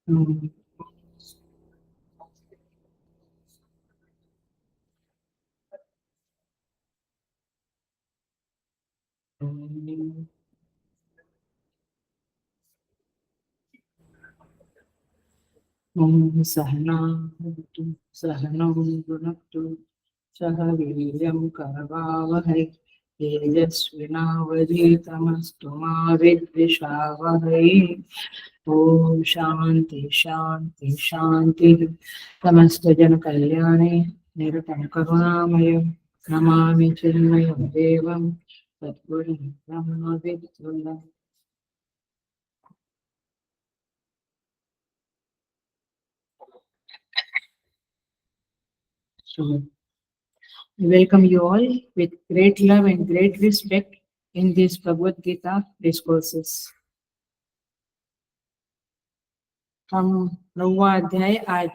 हम्म, ॐ सहना भवतु सहनौ भुनक्तु सह वीर्यं करवावहै तेजस्विनावधीतमस्तु मा विद्विषावहै। ॐ शान्ति शान्ति शान्तिः। समस्त जन कल्याणे निरतं करुणामय नमामि चिन्मयं देवं सद्गुरुं ब्रह्मविद्वम्। So I welcome you all with great love and great respect in this Bhagavad Gita discourses. हम 9वां अध्याय आज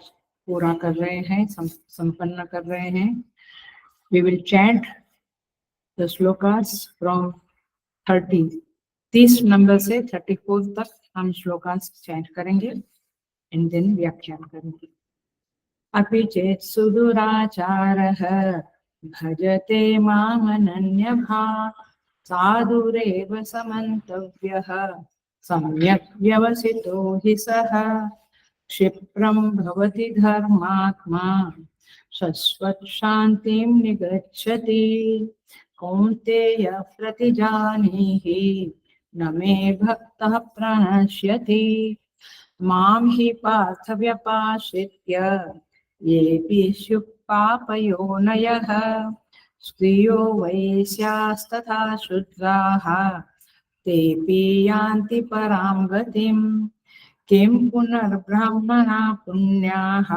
पूरा कर रहे हैं, संपन्न कर रहे हैं. We will chant the shlokas from 30 number से 34 तक हम श्लोकास चैंट करेंगे एंड देन व्याख्यान करेंगे. अपि चेत् सुदुराचारः भजते मामनन्यभाक् साधुरेव समन्तव्यः सम्यक् व्यवसितो हि सः क्षिप्रं भवति धर्मात्मा शश्वत् शान्तिं निगच्छति. कौन्तेय प्रतिजानीहि न मे भक्तः प्रणश्यति. मां हि पार्थ व्यपाश्रित्य येऽपि स्युः पापयोनयः स्त्रियो वैश्यास्तथा शूद्राः तेऽपि यान्ति परां गतिम्. किं पुनर्ब्रह्मणा पुण्याः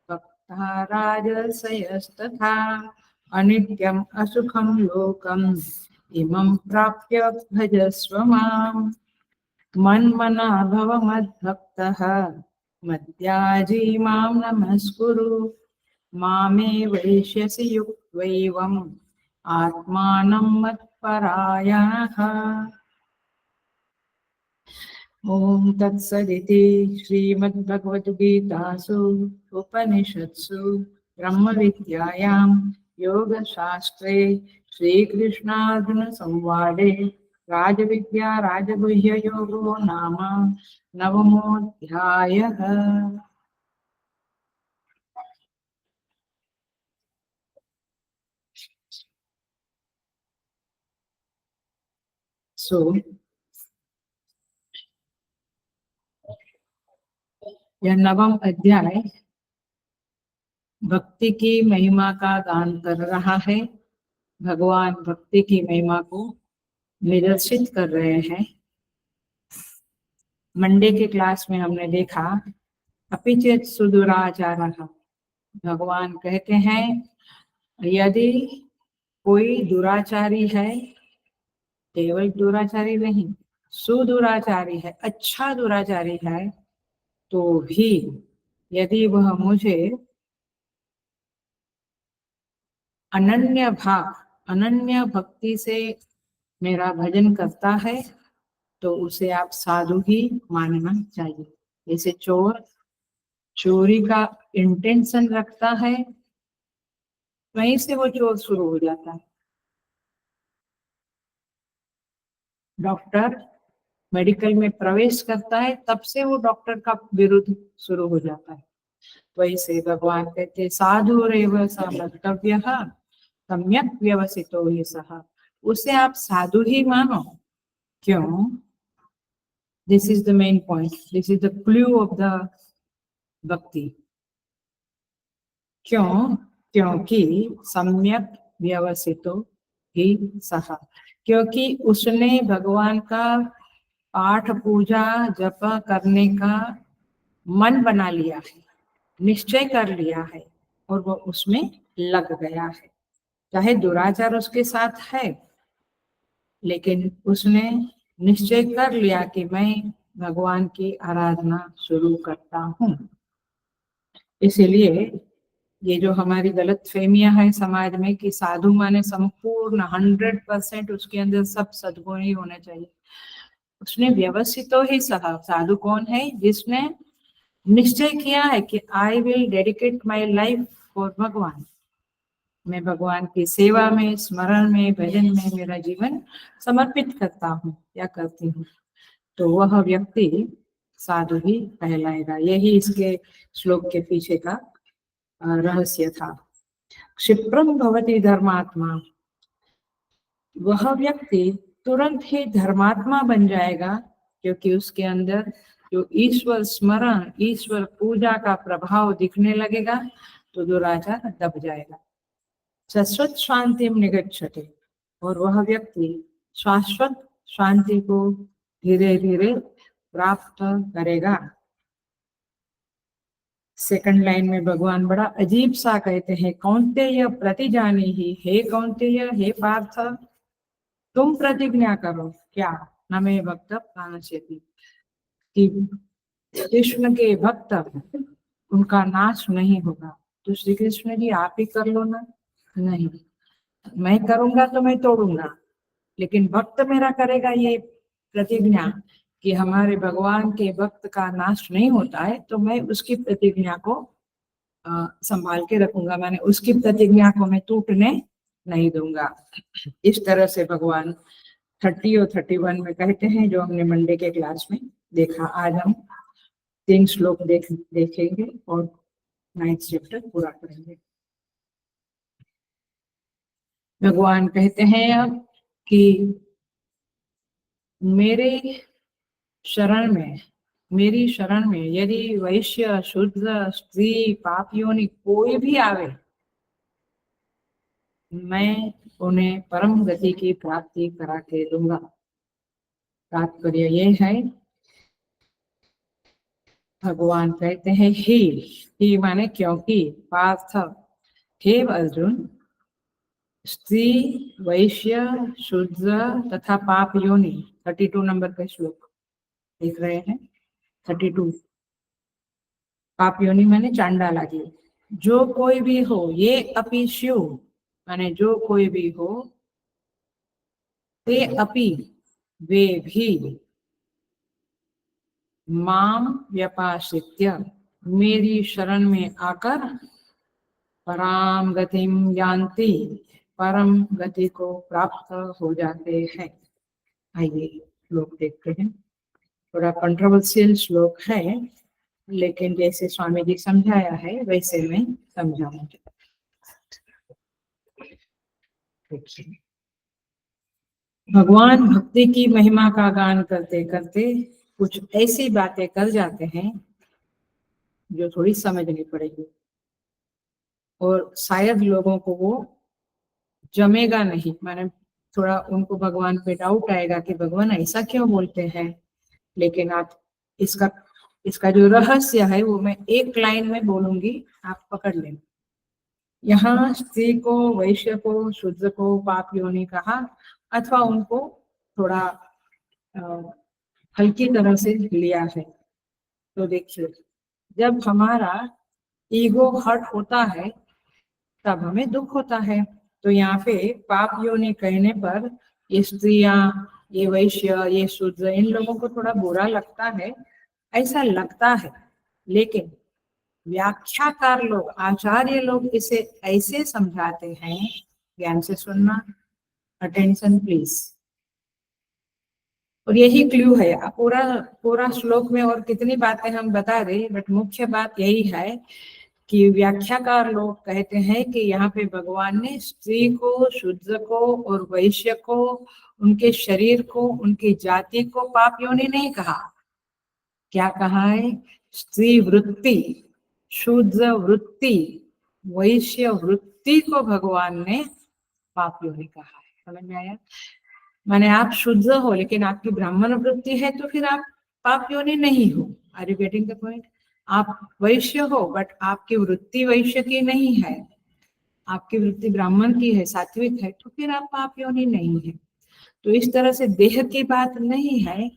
भक्ता राजसयस्तथा अनित्यम् असुखं लोकम् इमं प्राप्य भजस्व माम्. मन्मना भव मद्भक्तः मद्याजी मां नमस्कुरु. मामे वैष्यसि युक्त्वैवम् आत्मानं मत्परायणः. ओम तत्सदिति श्रीमद्भगवद्गीतासु उपनिषत्सु ब्रह्मविद्यायां योगशास्त्रे श्रीकृष्णार्जुनसंवादे राजविद्या राजगुह्ययोगो नाम नवमोऽध्यायः. सो यह नवम अध्याय भक्ति की महिमा का गान कर रहा है. भगवान भक्ति की महिमा को निदर्शित कर रहे हैं. मंडे के क्लास में हमने देखा अपिचेत सुदुराचारः, भगवान कहते हैं यदि कोई दुराचारी है, केवल दुराचारी नहीं, सुदुराचारी है, अच्छा दुराचारी है, तो भी यदि वह मुझे अनन्य भक्ति से मेरा भजन करता है तो उसे आप साधु ही मानना चाहिए. जैसे चोर चोरी का इंटेंशन रखता है, वहीं से वो चोर शुरू हो जाता है. डॉक्टर मेडिकल में प्रवेश करता है, तब से वो डॉक्टर का विरुद्ध शुरू हो जाता है. वैसे भगवान कहते साधुरेव समन्तव्यः सम्यक् व्यवसितो हि सः. उसे आप साधु ही मानो. क्यों? This is the main point, this is the clue of the भक्ति. क्यों? क्योंकि सम्यक व्यवसितो ही सह, क्योंकि उसने भगवान का पाठ पूजा जप करने का मन बना लिया है, निश्चय कर लिया है और वो उसमें लग गया है. चाहे दुराचार उसके साथ है, लेकिन उसने निश्चय कर लिया कि मैं भगवान की आराधना शुरू करता हूँ. इसलिए ये जो हमारी गलत फहमियां है समाज में कि साधु माने संपूर्ण 100% उसके अंदर सब सद्गुण ही होने चाहिए. उसने व्यवस्थित तो ही सहा. साधु कौन है? जिसने निश्चय किया है कि I will dedicate my life for भगवान, मैं भगवान की सेवा में, स्मरण में, भजन में मेरा जीवन समर्पित करता हूँ या करती हूँ, तो वह व्यक्ति साधु ही कहलाएगा। यही इसके श्लोक के पीछे का रहस्य था। क्षिप्रम भवति धर्मात्मा, वह व्यक्ति तुरंत ही धर्मात्मा बन जाएगा, क्योंकि उसके अंदर जो ईश्वर स्मरण, ईश्वर पूजा का प्रभाव दिखने लगेगा, तो दुराचार दब जाएगा। शाश्वत शांति निगच्छते, और वह व्यक्ति शाश्वत शांति को धीरे धीरे प्राप्त करेगा। सेकंड लाइन में भगवान बड़ा अजीब सा कहते हैं, कौन्तेय प्रतिजानी ही, हे कौन्तेय, हे पार्थ, तुम प्रतिज्ञा करो, क्या न मे भक्त प्राणश्यति, कि कृष्ण के भक्त उनका नाश नहीं होगा। तो श्री कृष्ण जी आप ही कर लो ना, नहीं मैं करूंगा तो मैं तोड़ूंगा, लेकिन भक्त मेरा करेगा ये प्रतिज्ञा कि हमारे भगवान के भक्त का नाश नहीं होता है, तो मैं उसकी प्रतिज्ञा को संभाल के रखूंगा, मैंने उसकी प्रतिज्ञा को मैं टूटने नहीं दूंगा। इस तरह से भगवान 30 और 31 में कहते हैं, जो हमने मंडे के क्लास में देखा। आज हम 3 श्लोक देखेंगे और 9th चैप्टर पूरा करेंगे। भगवान कहते हैं अब कि मेरी शरण में यदि वैश्य, शूद्र, स्त्री, पापियों कोई भी आवे, मैं उन्हें परम गति की प्राप्ति करा के दूंगा। तात्पर्य ये है, भगवान कहते हैं ही माने क्योंकि, पार्थ हे अर्जुन, स्त्री, वैश्य, शूद्र तथा पाप योनि, 32 नंबर का श्लोक देख रहे हैं। 32 पाप योनि माने चांडाला की, जो कोई भी हो, ये अपि स्यु माने जो कोई भी हो, ते अपि वे भी, माम व्यपाश्रित्य मेरी शरण में आकर, पराम गतिम यान्ति परम गति को प्राप्त हो जाते हैं। आइए श्लोक देखते हैं। थोड़ा कंट्रोवर्शियल श्लोक है, लेकिन जैसे स्वामी जी समझाया है वैसे मैं समझाऊंगी। भगवान भक्ति की महिमा का गान करते करते कुछ ऐसी बातें कर जाते हैं जो थोड़ी समझनी पड़ेगी, और शायद लोगों को वो जमेगा नहीं, माने थोड़ा उनको भगवान पे डाउट आएगा कि भगवान ऐसा क्यों बोलते हैं। लेकिन आप इसका जो रहस्य है वो मैं एक लाइन में बोलूंगी, आप पकड़ लें। यहाँ स्त्री को, वैश्य को, शूद्र को पाप योनि कहा, अथवा उनको थोड़ा हल्की तरह से लिया है। तो देखिए, जब हमारा ईगो हर्ट होता है तब हमें दुख होता है। तो यहाँ पे पाप योनि कहने पर ये स्त्रियां, ये वैश्य, ये शूद्र, इन लोगों को थोड़ा बुरा लगता है, ऐसा लगता है। लेकिन व्याख्याकार लोग, आचार्य लोग इसे ऐसे समझाते हैं, ध्यान से सुनना, अटेंशन प्लीज। और यही क्लू है, पूरा श्लोक में और कितनी बातें हम बता दें, बट मुख्य बात यही है कि व्याख्याकार लोग कहते हैं कि यहाँ पे भगवान ने स्त्री को, शूद्र को और वैश्य को, उनके शरीर को, उनकी जाति को पाप योनि नहीं कहा। क्या कहा है? स्त्री वृत्ति, शूद्र वृत्ति, वैश्य वृत्ति को भगवान ने पाप योनि कहा है। समझ में आया? माने आप शुद्ध हो लेकिन आपकी ब्राह्मण वृत्ति है तो फिर आप पाप योनि नहीं हो। Are you getting the point? आप वैश्य हो बट आपकी वृत्ति वैश्य की नहीं है, आपकी वृत्ति ब्राह्मण की है, सात्विक है, तो फिर आप पाप योनि नहीं है। तो इस तरह से देह की बात नहीं है,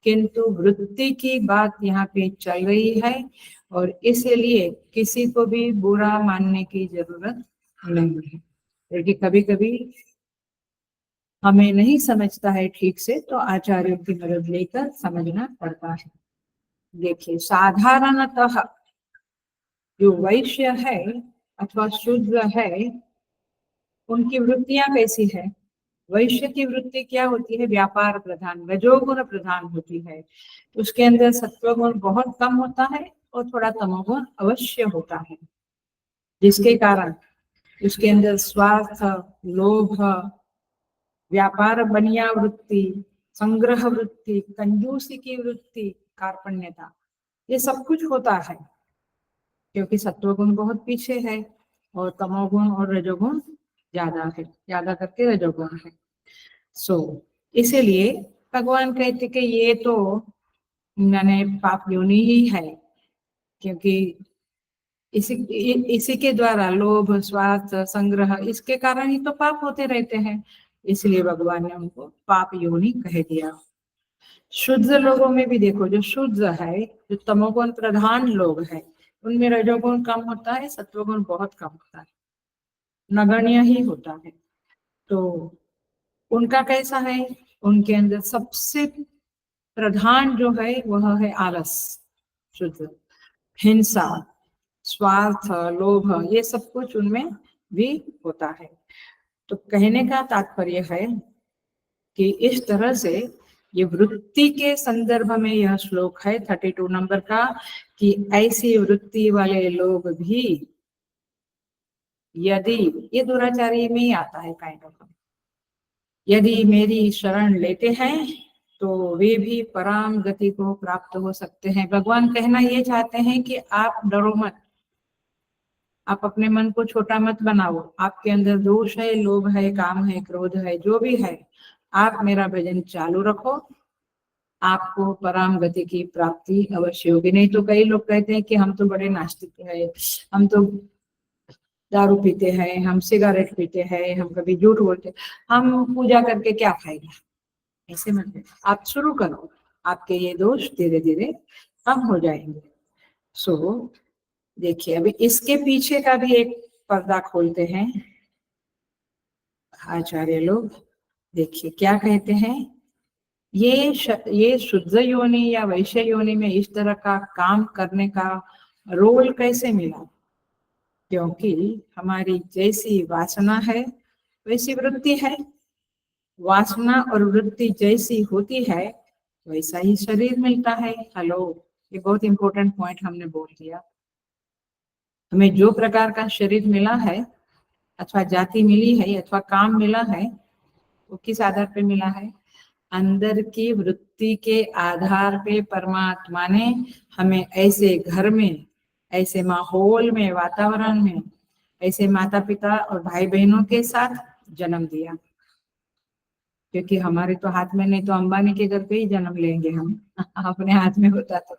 किंतु वृत्ति की बात यहाँ पे चल रही है, और इसलिए किसी को भी बुरा मानने की जरूरत नहीं है। क्योंकि कभी कभी हमें नहीं समझता है ठीक से, तो आचार्यों की मदद लेकर समझना पड़ता है। देखिए साधारणतः जो वैश्य है अथवा शूद्र है उनकी वृत्तियां कैसी है। वैश्य की वृत्ति क्या होती है, व्यापार प्रधान, रजोगुण प्रधान होती है। उसके अंदर सत्वगुण बहुत कम होता है और थोड़ा तमोगुण अवश्य होता है, जिसके कारण उसके अंदर स्वार्थ, लोभ, व्यापार बनिया वृत्ति, संग्रह वृत्ति, कंजूसी की वृत्ति, कार्पण्यता, ये सब कुछ होता है, क्योंकि सत्वगुण बहुत पीछे है और तमोगुण और रजोगुण ज्यादा है, ज्यादा करके रजोगुण है। सो इसीलिए भगवान कहते कि ये तो मैंने पाप योनि ही है, क्योंकि इसी के द्वारा लोभ, स्वार्थ, संग्रह, इसके कारण ही तो पाप होते रहते हैं। इसलिए भगवान ने उनको पाप योनि कह दिया। शुद्ध लोगों में भी देखो, जो शुद्ध है, जो तमोगुण प्रधान लोग हैं, उनमें रजोगुण कम होता है, सत्वगुण बहुत कम होता है, नगण्य ही होता है। तो उनका कैसा है, उनके अंदर सबसे प्रधान जो है वह है आलस, शुद्ध, हिंसा, स्वार्थ, लोभ, ये सब कुछ उनमें भी होता है। तो कहने का तात्पर्य है कि इस तरह से ये वृत्ति के संदर्भ में यह श्लोक है 32 नंबर का, कि ऐसी वृत्ति वाले लोग भी यदि, ये दुराचारी में ही आता है काइंड ऑफ, यदि मेरी शरण लेते हैं तो वे भी पराम गति को प्राप्त हो सकते हैं। भगवान कहना ये चाहते हैं कि आप डरो मत, आप अपने मन को छोटा मत बनाओ, आपके अंदर दोष है, लोभ है, काम है, क्रोध है, जो भी है, आप मेरा भजन चालू रखो, आपको पराम गति की प्राप्ति अवश्य होगी। नहीं तो कई लोग कहते हैं कि हम तो बड़े नास्तिक हैं, हम तो दारू पीते हैं, हम सिगरेट पीते हैं, हम कभी झूठ बोलते, हम पूजा करके क्या खाएगा। ऐसे मत, आप शुरू करो, आपके ये दोष धीरे धीरे कम हो जाएंगे। सो देखिए अभी इसके पीछे का भी एक पर्दा खोलते हैं आचार्य लोग। देखिए क्या कहते हैं, ये शुद्ध योनि या वैश्य योनि में इस तरह का काम करने का रोल कैसे मिला, क्योंकि हमारी जैसी वासना है वैसी वृत्ति है, वासना और वृत्ति जैसी होती है वैसा ही शरीर मिलता है। हेलो, ये बहुत इंपॉर्टेंट पॉइंट हमने बोल दिया। हमें जो प्रकार का शरीर मिला है अथवा जाति मिली है अथवा काम मिला है, वो किस आधार पे मिला है, अंदर की वृत्ति के आधार पे परमात्मा ने हमें ऐसे घर में, ऐसे माहौल में, वातावरण में, ऐसे माता पिता और भाई बहनों के साथ जन्म दिया। क्योंकि हमारे तो हाथ में नहीं, तो अंबानी के घर पे ही जन्म लेंगे हम अपने हाथ में होता तो।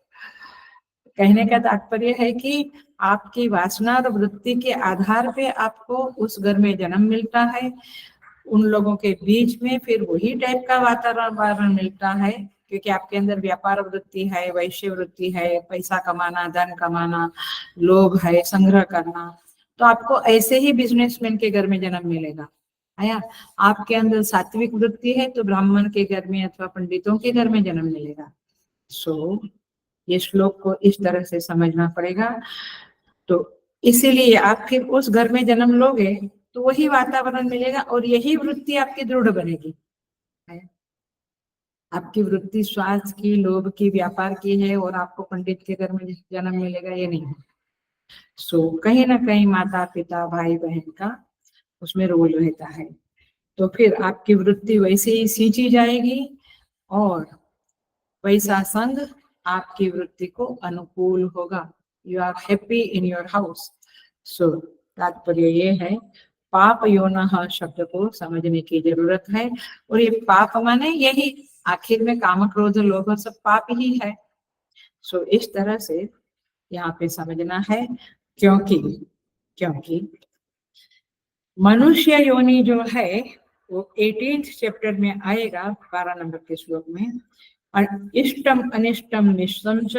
कहने का तात्पर्य है कि आपकी वासना और वृत्ति के आधार पे आपको उस घर में जन्म मिलता है, उन लोगों के बीच में फिर वही टाइप का वातावरण मिलता है, क्योंकि आपके अंदर व्यापार वृत्ति है, वैश्य वृत्ति है, पैसा कमाना, धन कमाना, लोभ है, संग्रह करना, तो आपको ऐसे ही बिजनेसमैन के घर में जन्म मिलेगा। आया, आपके अंदर सात्विक वृत्ति है तो ब्राह्मण के घर में अथवा पंडितों के घर में जन्म मिलेगा। सो ये श्लोक को इस तरह से समझना पड़ेगा। तो इसीलिए आप फिर उस घर में जन्म लोगे तो वही वातावरण मिलेगा और यही वृत्ति आपकी दृढ़ बनेगी। आपकी वृत्ति स्वार्थ की, लोभ की, व्यापार की है और आपको पंडित के घर में जन्म मिलेगा, ये नहीं। सो कहीं ना कहीं माता पिता भाई बहन का उसमें रोल रहता है। तो फिर आपकी वृत्ति वैसे ही सींची जाएगी और वैसा संग आपकी वृत्ति को अनुकूल होगा। You are happy in your house. So तात्पर्य ये है, पाप योनः शब्द को समझने की जरूरत है। और ये पाप माने यही आखिर में काम क्रोध लोभ सब पाप ही है। सो इस तरह से यहाँ पे समझना है, क्योंकि मनुष्य योनि जो है वो 18th चैप्टर में आएगा 12 नंबर के श्लोक में, और इष्टम अनिष्टम निष्टम च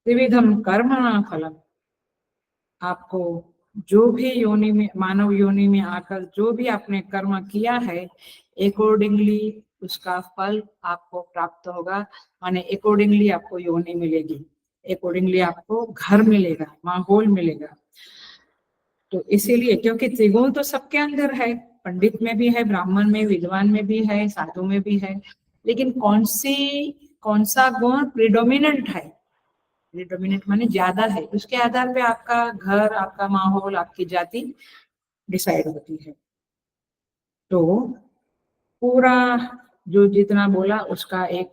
त्रिविधम कर्मणा फलम। आपको जो भी योनि में, मानव योनि में आकर जो भी आपने कर्म किया है, अकॉर्डिंगली उसका फल आपको प्राप्त होगा। माने अकॉर्डिंगली आपको योनि मिलेगी, अकॉर्डिंगली आपको घर मिलेगा, माहौल मिलेगा। तो इसीलिए, क्योंकि त्रिगुण तो सबके अंदर है, पंडित में भी है, ब्राह्मण में, विद्वान में भी है, साधु में भी है, लेकिन कौन सा गुण प्रिडोमिनेंट है, प्रिडोमिनेंट माने ज्यादा है, उसके आधार पे आपका घर, आपका माहौल, आपकी जाति डिसाइड होती है। तो पूरा जो जितना बोला उसका एक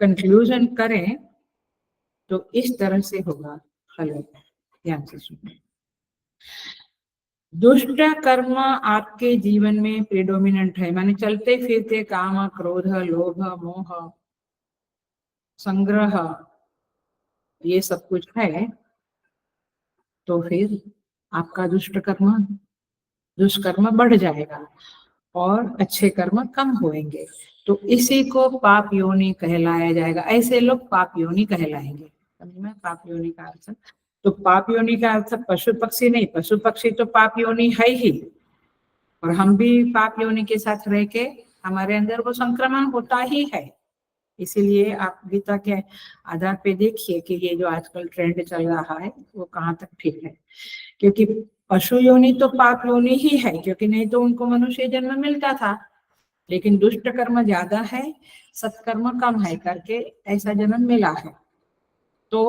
कंक्लूजन करें तो इस तरह से होगा। हेलो, ध्यान से सुनिए। दुष्ट कर्म आपके जीवन में प्रिडोमिनेंट है, माने चलते फिरते काम, क्रोध, लोभ, मोह, संग्रह, ये सब कुछ है, तो फिर आपका दुष्कर्म बढ़ जाएगा और अच्छे कर्म कम होंगे। तो इसी को पाप योनि कहलाया जाएगा। ऐसे लोग पाप योनि कहलाएंगे। समझ में? पाप योनि का अर्थ, तो पाप योनि का अर्थ पशु पक्षी नहीं, पशु पक्षी तो पाप योनि है ही, और हम भी पाप योनि के साथ रह के हमारे अंदर वो संक्रमण होता ही है। इसीलिए आप गीता के आधार पे देखिए कि ये जो आजकल ट्रेंड चल रहा है वो कहाँ तक ठीक है, क्योंकि पशु योनि तो पाप योनि ही है, क्योंकि नहीं तो उनको मनुष्य जन्म मिलता था, लेकिन दुष्ट कर्म ज्यादा है, सत्कर्म कम है करके ऐसा जन्म मिला है। तो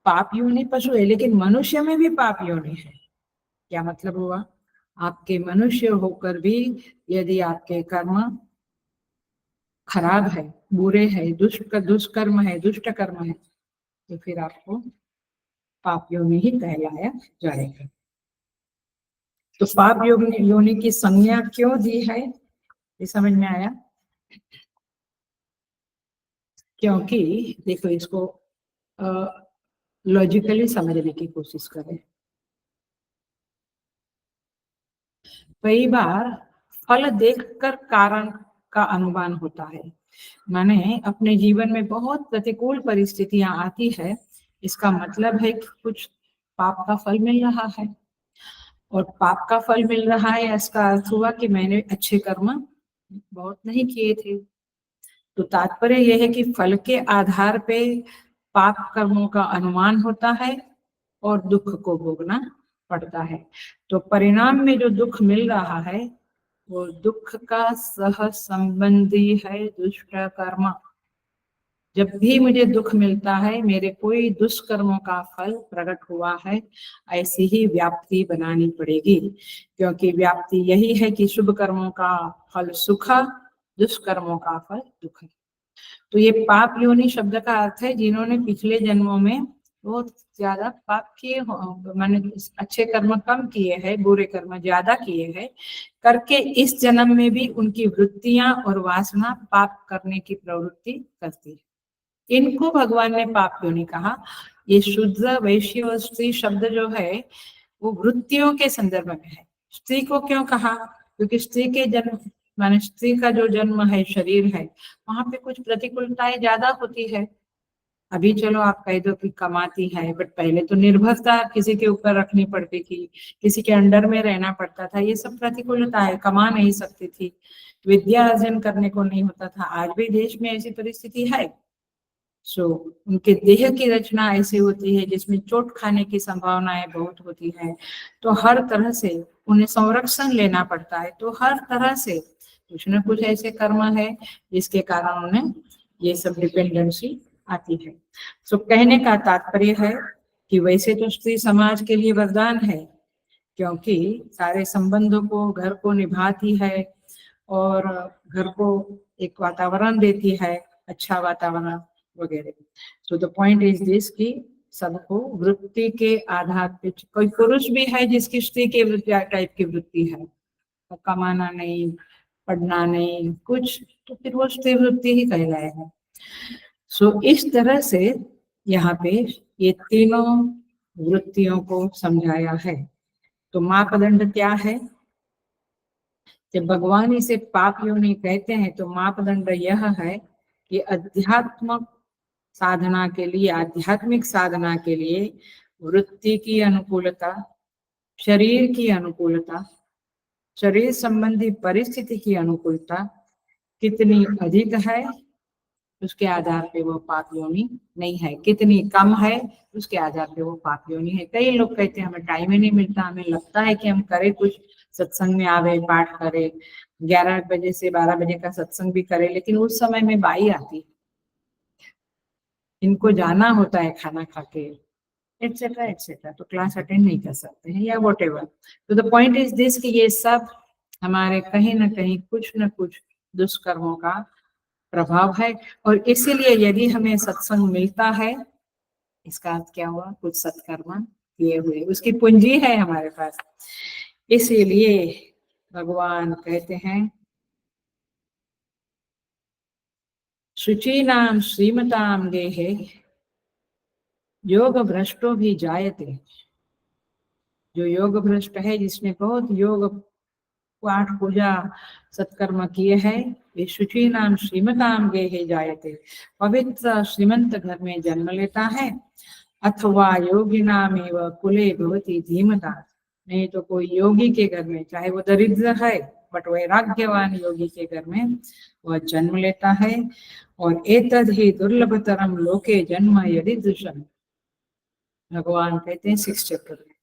पाप योनि पशु है, लेकिन मनुष्य में भी पाप योनि है। क्या मतलब हुआ? आपके मनुष्य होकर भी यदि आपके कर्म खराब है, बुरे है, दुष्कर्म है, दुष्ट कर्म है, तो फिर आपको पाप योनि ही कहलाया जाएगा। तो पाप योनि की संज्ञा क्यों दी है, ये समझ में आया? क्योंकि देखो, इसको लॉजिकली समझने की कोशिश करें। कई बार फल देखकर कारण का अनुमान होता है, माने अपने जीवन में बहुत प्रतिकूल परिस्थितियां आती है, इसका मतलब है कि कुछ पाप का फल मिल रहा है, और पाप का फल मिल रहा है इसका अर्थ हुआ कि मैंने अच्छे कर्म बहुत नहीं किए थे। तो तात्पर्य यह है कि फल के आधार पे पाप कर्मों का अनुमान होता है और दुख को भोगना पड़ता है। तो परिणाम में जो दुख मिल रहा है वो दुख का सह संबंधी है दुष्ट कर्म। जब भी मुझे दुख मिलता है, मेरे कोई दुष्कर्मों का फल प्रकट हुआ है, ऐसी ही व्याप्ति बनानी पड़ेगी, क्योंकि व्याप्ति यही है कि शुभ कर्मों का फल सुख, दुष्कर्मों का फल दुख। तो ये पाप योनि शब्द का अर्थ है जिन्होंने पिछले जन्मों में बहुत ज्यादा पाप किए हो, माने अच्छे कर्म कम किए हैं, बुरे कर्म ज्यादा किए हैं करके इस जन्म में भी उनकी वृत्तियां और वासना पाप करने की प्रवृत्ति करती है। इनको भगवान ने पाप योनि कहा। ये शुद्ध, वैश्य और स्त्री शब्द जो है वो वृत्तियों के संदर्भ में है। स्त्री को क्यों कहा? क्योंकि स्त्री के जन्म, माने स्त्री का जो जन्म है, शरीर है, वहां पे कुछ प्रतिकूलताएं ज्यादा होती है। अभी चलो आप कह दो कि कमाती है, बट पहले तो निर्भरता किसी के ऊपर रखनी पड़ती थी, किसी के अंडर में रहना पड़ता था, ये सब प्रतिकूलता है, कमा नहीं सकती थी, विद्या अर्जन करने को नहीं होता था। आज भी देश में ऐसी परिस्थिति है। सो उनके देह की रचना ऐसी होती है जिसमें चोट खाने की संभावनाएं बहुत होती है, तो हर तरह से उन्हें संरक्षण लेना पड़ता है। तो हर तरह से कुछ न कुछ ऐसे कर्म है जिसके कारण उन्हें ये सब डिपेंडेंसी आती है। सो कहने का तात्पर्य है कि वैसे तो स्त्री समाज के लिए वरदान है, क्योंकि सारे संबंधों को, घर को निभाती है और घर को एक वातावरण देती है, अच्छा वातावरण वगैरह। So the point is this कि सबको वृत्ति के आधार पे, कोई पुरुष भी है जिसकी स्त्री के टाइप की वृत्ति है, कमाना नहीं, पढ़ना नहीं कुछ, तो फिर वो स्त्री वृत्ति ही कहलाएगा। सो इस तरह से यहाँ पे ये तीनों वृत्तियों को समझाया है। तो मापदंड क्या है? जब भगवान इसे पाप योनि कहते हैं तो मापदंड यह है कि अध्यात्मक साधना के लिए, आध्यात्मिक साधना के लिए वृत्ति की अनुकूलता, शरीर की अनुकूलता, शरीर संबंधी परिस्थिति की अनुकूलता, कितनी अधिक है उसके आधार पे वो पाप योनि नहीं है, कितनी कम है उसके आधार पे वो पाप योनि है। कई लोग कहते हैं हमें टाइम ही नहीं मिलता, हमें लगता है कि हम करें कुछ, सत्संग में आवे, पाठ करें, 11 बजे से 12 बजे का सत्संग भी करें, लेकिन उस समय में बाई आती, इनको जाना होता है खाना खा के, एटसेट्रा एटसेट्रा, तो क्लास अटेंड नहीं कर सकते हैं या वॉट एवर। तो द पॉइंट इज दिस कि ये सब हमारे कहीं ना कहीं कुछ न कुछ दुष्कर्मों का प्रभाव है। और इसीलिए यदि हमें सत्संग मिलता है, इसका अर्थ क्या हुआ, कुछ सत्कर्म किए हुए, उसकी पूंजी है हमारे पास। इसीलिए भगवान कहते हैं शुचीनाम श्रीमताम गेहे योग भ्रष्टो भी जायते। जो योग भ्रष्ट है, जिसने बहुत योग पाठ पूजा सत्कर्म किए हैं, ये शुचि नाम श्रीमताम गेहे जायते, पवित्र श्रीमंत घर में जन्म लेता है। अथवा योगी नाम एवं कुले भवती धीमता, नहीं तो कोई योगी के घर में, चाहे वो दरिद्र है बट वैराग्यवान योगी के घर में वह जन्म लेता है। और एतद ही दुर्लभतरम लोके जन्म यदि, भगवान कहते हैं 6 चैप्टर में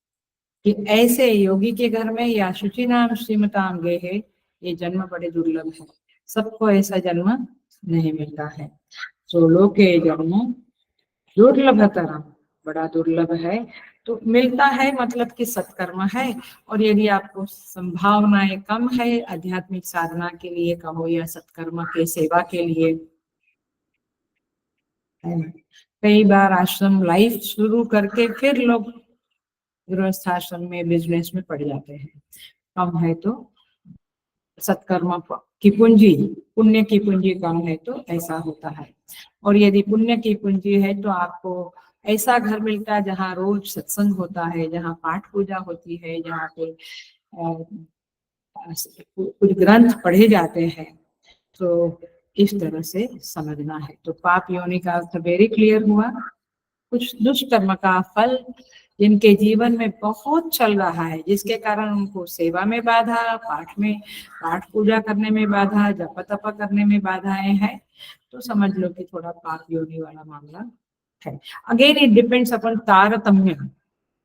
कि ऐसे योगी के घर में या शुचि नाम श्रीमताम गेहे, ये जन्म बड़े दुर्लभ है, सबको ऐसा जन्म नहीं मिलता है। तो लोके जन्म दुर्लभतरम, बड़ा दुर्लभ है। तो मिलता है मतलब कि सत्कर्म है। और यदि आपको संभावनाएं कम है आध्यात्मिक साधना के लिए कहो या सत्कर्म के सेवा के लिए, है ना, कई बार आश्रम लाइफ शुरू करके फिर लोग गृहस्थाश्रम में बिजनेस में पड़ जाते हैं। कम है तो सत्कर्म की पूंजी, पुण्य की पूंजी कम है तो ऐसा होता है। और यदि पुण्य की पूंजी है तो आपको ऐसा घर मिलता है जहाँ रोज सत्संग होता है, जहाँ पाठ पूजा होती है, जहाँ पे कुछ ग्रंथ पढ़े जाते हैं। तो इस तरह से समझना है। तो पाप योनि का अर्थ वेरी क्लियर हुआ, कुछ दुष्कर्म का फल जिनके जीवन में बहुत चल रहा है, जिसके कारण उनको सेवा में बाधा, पाठ पूजा करने में बाधा, जप तप करने में बाधाएं हैं, तो समझ लो कि थोड़ा पाप योनि वाला मामला है। अगेन इट डिपेंड्स अपॉन तारतम्य,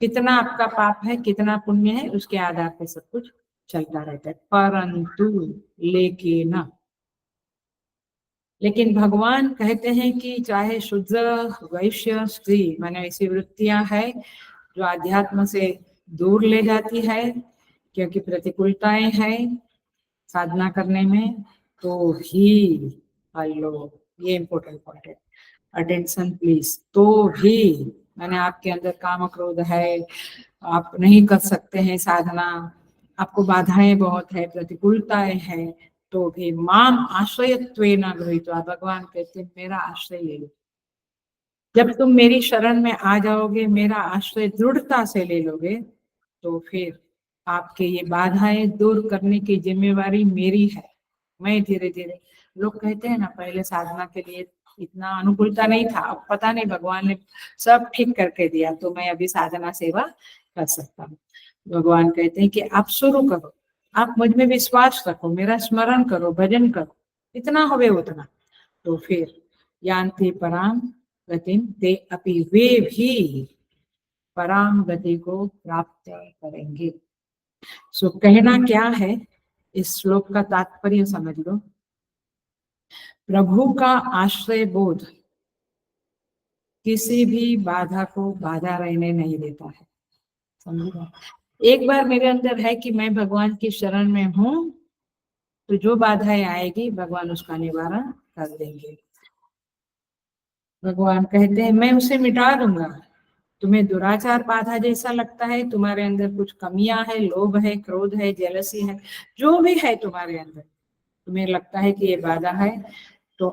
कितना आपका पाप है कितना पुण्य है, उसके आधार पर सब कुछ चलता रहता है। परंतु लेकिन भगवान कहते हैं कि चाहे शुद्ध वैश्य स्त्री, माने ऐसी वृत्तियां है जो आध्यात्म से दूर ले जाती है, क्योंकि प्रतिकूलताएं हैं साधना करने में, तो भी हेलो, ये इम्पोर्टेंट पॉइंट है, अटेंशन प्लीज। तो भी माने आपके अंदर काम क्रोध है, आप नहीं कर सकते हैं साधना, आपको बाधाएं बहुत है, प्रतिकूलताएं हैं, तो भी माम आश्रयत्वेन गृहीत्वा, भगवान कहते हैं मेरा आश्रय ले लो। जब तुम मेरी शरण में आ जाओगे, मेरा आश्रय दृढ़ता से ले लोगे, तो फिर आपके ये बाधाएं दूर करने की जिम्मेवारी मेरी है। मैं धीरे धीरे, लोग कहते हैं ना पहले साधना के लिए इतना अनुकूलता नहीं था, अब पता नहीं भगवान ने सब ठीक करके दिया तो मैं अभी साधना सेवा कर सकता हूँ। भगवान कहते हैं कि आप शुरू करो, आप मुझ में विश्वास रखो, मेरा स्मरण करो, भजन करो, इतना होवे उतना, तो फिर यान्ति पराम गतिम, ते अपि वे भी पराम गति को प्राप्त करेंगे। सो कहना क्या है, इस श्लोक का तात्पर्य समझ लो। प्रभु का आश्रय बोध किसी भी बाधा को बाधा रहने नहीं देता है, समझो। एक बार मेरे अंदर है कि मैं भगवान की शरण में हूँ, तो जो बाधाएं आएगी भगवान उसका निवारण कर देंगे। भगवान कहते हैं मैं उसे मिटा दूंगा। तुम्हें दुराचार बाधा जैसा लगता है, तुम्हारे अंदर कुछ कमियां है, लोभ है, क्रोध है, जेलसी है, जो भी है तुम्हारे अंदर, तुम्हें लगता है कि ये बाधा है, तो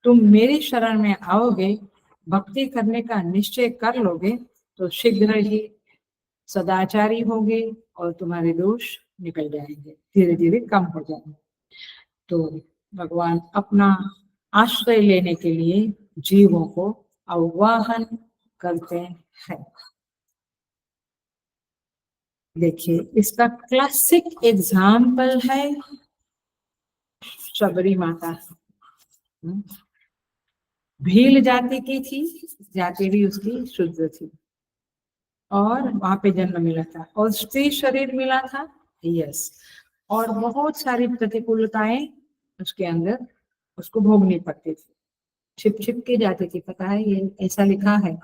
तुम मेरी शरण में आओगे, भक्ति करने का निश्चय कर लोगे, तो शीघ्र ही सदाचारी होगे और तुम्हारे दोष निकल जाएंगे, धीरे धीरे कम हो जाएंगे। तो भगवान अपना आश्रय लेने के लिए जीवों को आह्वान करते हैं। देखिए इसका क्लासिक एग्जाम्पल है शबरी माता। भील जाति की थी, जाति भी उसकी शुद्ध थी, और वहां पे जन्म मिला था, और स्त्री शरीर मिला था, यस, और बहुत सारी प्रतिकूलताएं उसके अंदर उसको भोगनी पड़ती थी, छिप छिप के जाती थी। पता है, ये ऐसा लिखा है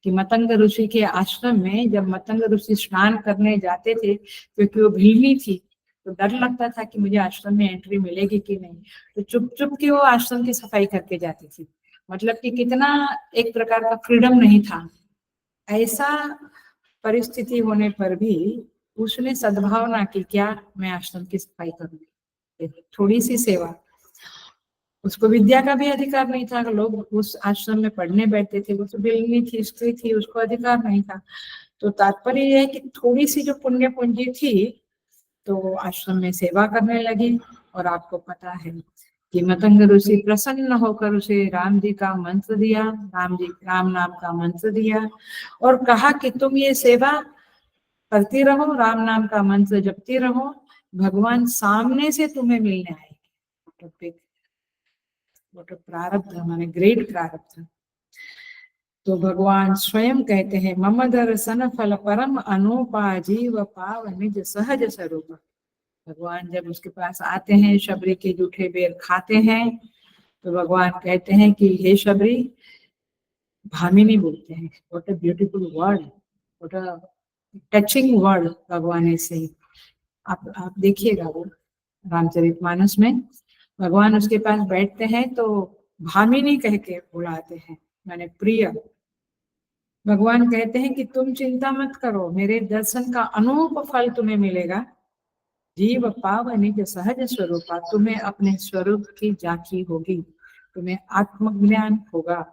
कि मतंग ऋषि के आश्रम में जब मतंग ऋषि स्नान करने जाते थे, क्योंकि वो भीलनी थी तो डर लगता था कि मुझे आश्रम में एंट्री मिलेगी कि नहीं, तो चुप चुप के वो आश्रम की सफाई करके जाती थी। मतलब कि कितना एक प्रकार का फ्रीडम नहीं था। ऐसा परिस्थिति होने पर भी उसने सद्भावना की, क्या मैं आश्रम की सफाई करूंगी, थोड़ी सी सेवा। उसको विद्या का भी अधिकार नहीं था, लोग उस आश्रम में पढ़ने बैठते थे, वो तो बिल्ली थी, स्त्री थी, उसको अधिकार नहीं था। तो तात्पर्य यह है कि थोड़ी सी जो पुण्य पूंजी थी तो आश्रम में सेवा करने लगी। और आपको पता है कि मतंग ऋषि प्रसन्न होकर उसे राम जी का मंत्र दिया, राम नाम का मंत्र दिया, और कहा कि तुम ये सेवा करती रहो, राम नाम का मंत्र जपती रहो, भगवान सामने से तुम्हें मिलने आएंगे। प्रारब्ध, माने ग्रेट प्रारब्ध। तो भगवान स्वयं कहते हैं, मम दर्शन फल परम अनुपा जीव पाव निज सहज स्वरूप। भगवान जब उसके पास आते हैं, शबरी के जूठे बेर खाते हैं, तो भगवान कहते हैं कि हे शबरी, भामिनी बोलते हैं, what a beautiful word, what a touching word भगवान ऐसे। आप देखिएगा वो रामचरितमानस में भगवान उसके पास बैठते हैं तो भामिनी कह के बुलाते हैं, माने प्रिय। भगवान कहते हैं कि तुम चिंता मत करो, मेरे दर्शन का अनूप फल तुम्हें मिलेगा। जीव पाव निज सहज स्वरूपा, तुम्हें अपने स्वरूप की झांकी होगी, तुम्हें आत्मज्ञान होगा।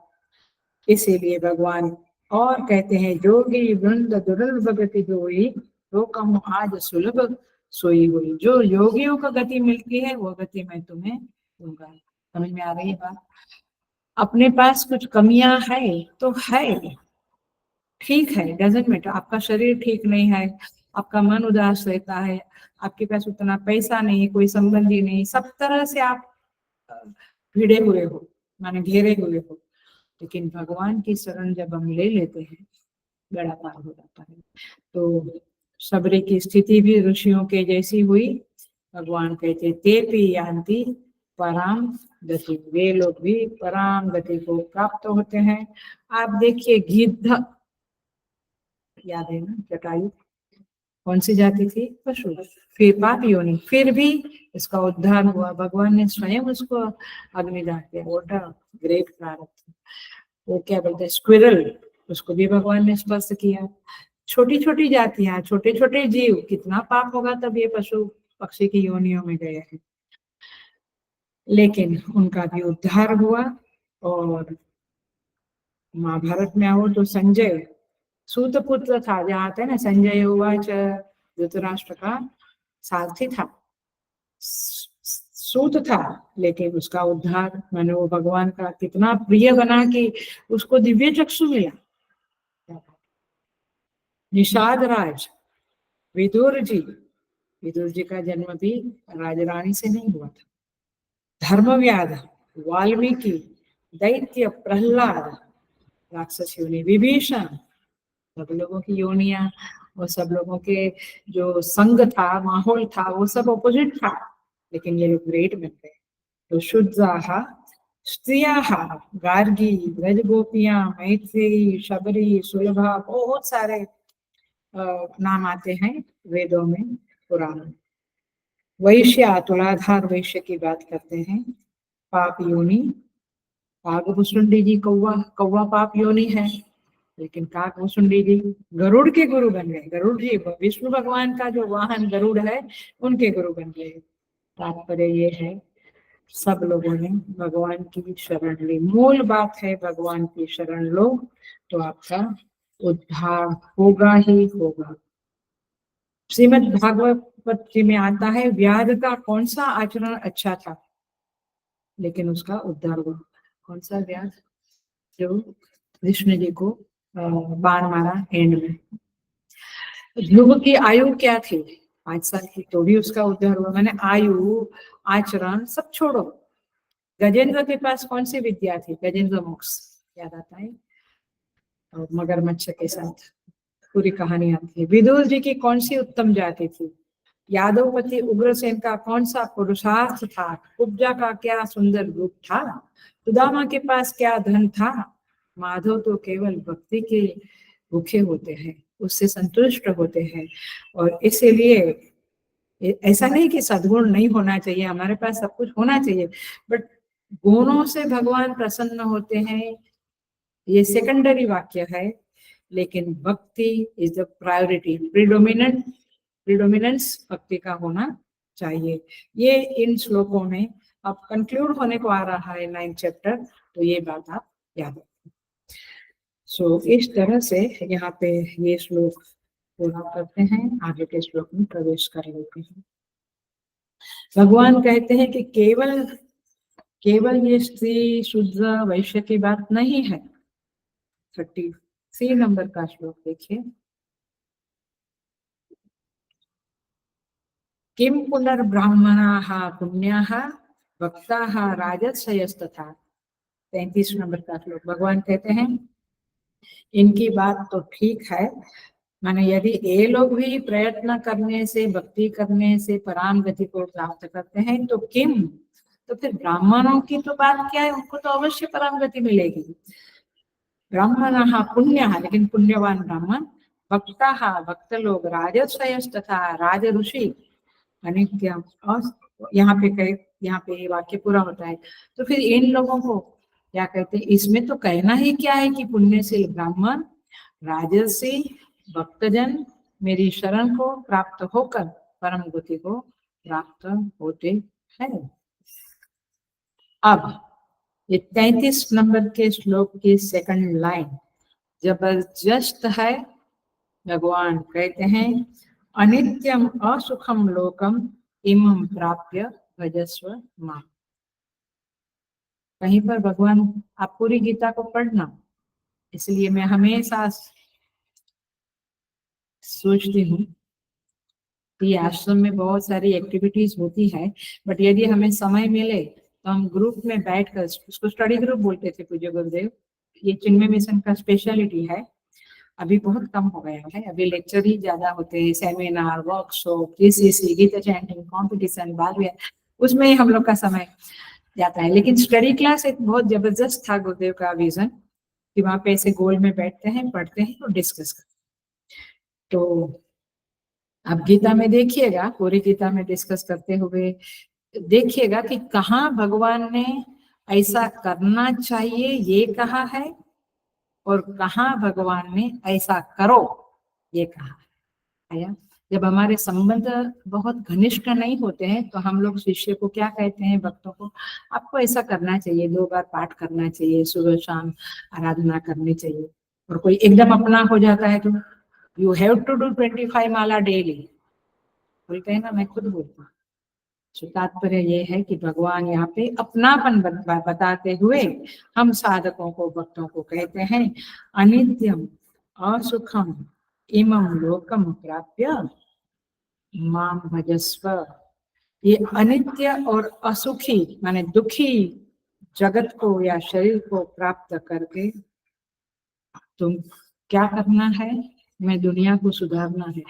इसीलिए भगवान और कहते हैं, जोगी वृंद दुर्लभ गति जोई, तो कहूँ आज सुलभ सोई हुई। जो योगियों को गति मिलती है वो गति मैं तुम्हें दूंगा। समझ में आ रही है बात? अपने पास कुछ कमियां है तो है, ठीक है, डजंट मैटर। आपका शरीर ठीक नहीं है, आपका मन उदास रहता है, आपके पास उतना पैसा नहीं, कोई संबंधी नहीं, सब तरह से आप भिड़े हुए हो, माने घेरे हुए हो, लेकिन भगवान की शरण जब हम ले लेते हैं, बड़ा पार हो जाता है। तो शबरी की स्थिति भी ऋषियों के जैसी हुई। भगवान कहते, ते भी यान्ति पराम गति, वे लोग भी पराम गति को प्राप्त होते हैं। आप देखिए, गिद्ध याद है ना, जटायु कौन सी जाति थी? पशु, फिर पाप योनि, फिर भी इसका उद्धार हुआ, भगवान ने स्वयं उसको अग्निदान किया। व्हाट अ ग्रेट प्रारब्ध। वो क्या बोलते हैं, स्क्विरल, उसको भी भगवान ने स्पर्श किया। छोटी छोटी जातियां, छोटे छोटे जीव, कितना पाप होगा तब ये पशु पक्षी की योनियों में गए हैं, लेकिन उनका भी उद्धार हुआ। और महाभारत में आओ तो संजय सूत पुत्र था, जहाँ आते हैं ना, संजय उवाच, धृतराष्ट्र का सारथी था, सूत था, लेकिन उसका उद्धार, मैंने वो भगवान का कितना प्रिय बना कि उसको दिव्य चक्षु मिला। निषाद राज विदुर जी का जन्म भी राजरानी से नहीं हुआ था। धर्मव्याध, वाल्मीकि, दैत्य प्रहलाद, राक्षस योनि विभीषण, सब लोगों की योनियां, वो सब लोगों के जो संग था, माहौल था, वो सब ऑपोजिट था, लेकिन ये लोग ग्रेट बन गए। तो शुद्धाः स्त्रियाः, गार्गी, ब्रज गोपियां, मैत्री, शबरी, सुलभा, बहुत सारे नाम आते हैं वेदों में, पुराण में। वैश्य, तुलाधार वैश्य की बात करते हैं। पाप योनि, काकभुसुंडी जी, कौवा पाप योनि है, लेकिन काकभुसुंडी जी गरुड़ के गुरु बन गए। गरुड़ जी विष्णु भगवान का जो वाहन गरुड़ है, उनके गुरु बन गए। तात्पर्य ये है, सब लोगों ने भगवान की शरण ली। मूल बात है, भगवान की शरण लो तो आपका उद्धार होगा ही होगा। श्रीमद् भागवत जी में आता है, व्याध का कौन सा आचरण अच्छा था, लेकिन उसका उद्धार हुआ। कौन सा व्याध? जो कृष्ण जी को बाण मारा एंड में। ध्रुव की आयु क्या थी? 5 साल की, तो भी उसका उद्धार हुआ। मैंने आचरण सब छोड़ो। गजेंद्र के पास कौन सी विद्या थी? गजेंद्र मोक्ष, याद आता है? और मगरमच्छ के साथ पूरी कहानी आती है। विदुर जी की कौन सी उत्तम जाति थी? यादवपति उग्रसेन का कौन सा पुरुषार्थ था? कुब्जा का क्या सुंदर रूप था? सुदामा के पास क्या धन था? माधव तो केवल भक्ति के भूखे होते हैं, उससे संतुष्ट होते हैं। और इसीलिए ऐसा नहीं कि सद्गुण नहीं होना चाहिए, हमारे पास सब कुछ होना चाहिए, बट गुणों से भगवान प्रसन्न होते हैं, ये सेकेंडरी वाक्य है। लेकिन भक्ति इज द प्रायोरिटी, प्रिडोमिनेंस भक्ति का होना चाहिए। ये इन श्लोकों में अब कंक्लूड होने को आ रहा है 9th चैप्टर, तो ये बात आप याद रखें। सो इस तरह से यहाँ पे ये श्लोक पूरा करते हैं, आगे के श्लोक में प्रवेश कर लेते हैं। भगवान कहते हैं कि केवल ये स्त्री शूद्र वैश्य की बात नहीं है। 33 नंबर का श्लोक देखिए। किम पुनर्ब्राह्मणाः पुण्याः भक्ताः राजर्षयस्तथा। 33 नंबर का श्लोक। भगवान कहते हैं इनकी बात तो ठीक है, माने यदि ये लोग भी प्रयत्न करने से, भक्ति करने से पराम गति को प्राप्त करते हैं तो किम, तो फिर ब्राह्मणों की तो बात क्या है, उनको तो अवश्य पराम गति मिलेगी। ब्राह्मणः पुण्यः, लेकिन पुण्यवान ब्राह्मण, भक्ताः भक्त लोग, राजर्षयस् तथा राज ऋषि, अनित्यम। और यहाँ पे वाक्य पूरा होता है। तो फिर इन लोगों को क्या कहते हैं? इसमें तो कहना ही क्या है कि पुण्यशील ब्राह्मण, राजर्षि, भक्तजन मेरी शरण को प्राप्त होकर परम गति को प्राप्त होते हैं। अब ये 33 नंबर के श्लोक की सेकंड लाइन जबरदस्त है। भगवान कहते हैं अनित्यम असुखम लोकम इमं प्राप्य भजस्व मां। कहीं पर भगवान, आप पूरी गीता को पढ़ना, इसलिए मैं हमेशा सोचती हूँ कि आश्रम में बहुत सारी एक्टिविटीज होती है, बट यदि हमें समय मिले तो हम ग्रुप में बैठकर, उसको स्टडी ग्रुप बोलते थे पूज्य गुरुदेव, ये चिन्मय मिशन का स्पेशलिटी है। अभी बहुत कम हो गया है, अभी लेक्चर ही ज्यादा होते हैं, seminar, workshop, GCC, Gita chanting competition, Balvihar, उसमें ही हम लोग का समय जाता है। लेकिन स्टडी क्लास एक बहुत जबरदस्त था गुरुदेव का विजन, कि वहां पे ऐसे गोल में बैठते हैं, पढ़ते हैं और डिस्कस करते हैं। तो आप गीता में देखिएगा, पूरी गीता में डिस्कस करते हुए देखिएगा कि कहाँ भगवान ने ऐसा करना चाहिए ये कहा है, और कहाँ भगवान ने ऐसा करो ये कहा है। जब हमारे संबंध बहुत घनिष्ठ नहीं होते हैं तो हम लोग शिष्य को क्या कहते हैं, भक्तों को, आपको ऐसा करना चाहिए, 2 बार पाठ करना चाहिए, सुबह शाम आराधना करनी चाहिए। और कोई एकदम अपना हो जाता है तो यू हैव टू डू 25 माला डेली बोलते हैं ना, मैं खुद बोलता हूँ। तात्पर्य ये है कि भगवान यहाँ पे अपनापन बताते हुए हम साधकों को, भक्तों को कहते हैं अनित्यम असुखम इमं लोकम प्राप्य मां भजस्व। ये अनित्य और असुखी माने दुखी जगत को या शरीर को प्राप्त करके तुम क्या करना है? मैं दुनिया को सुधारना है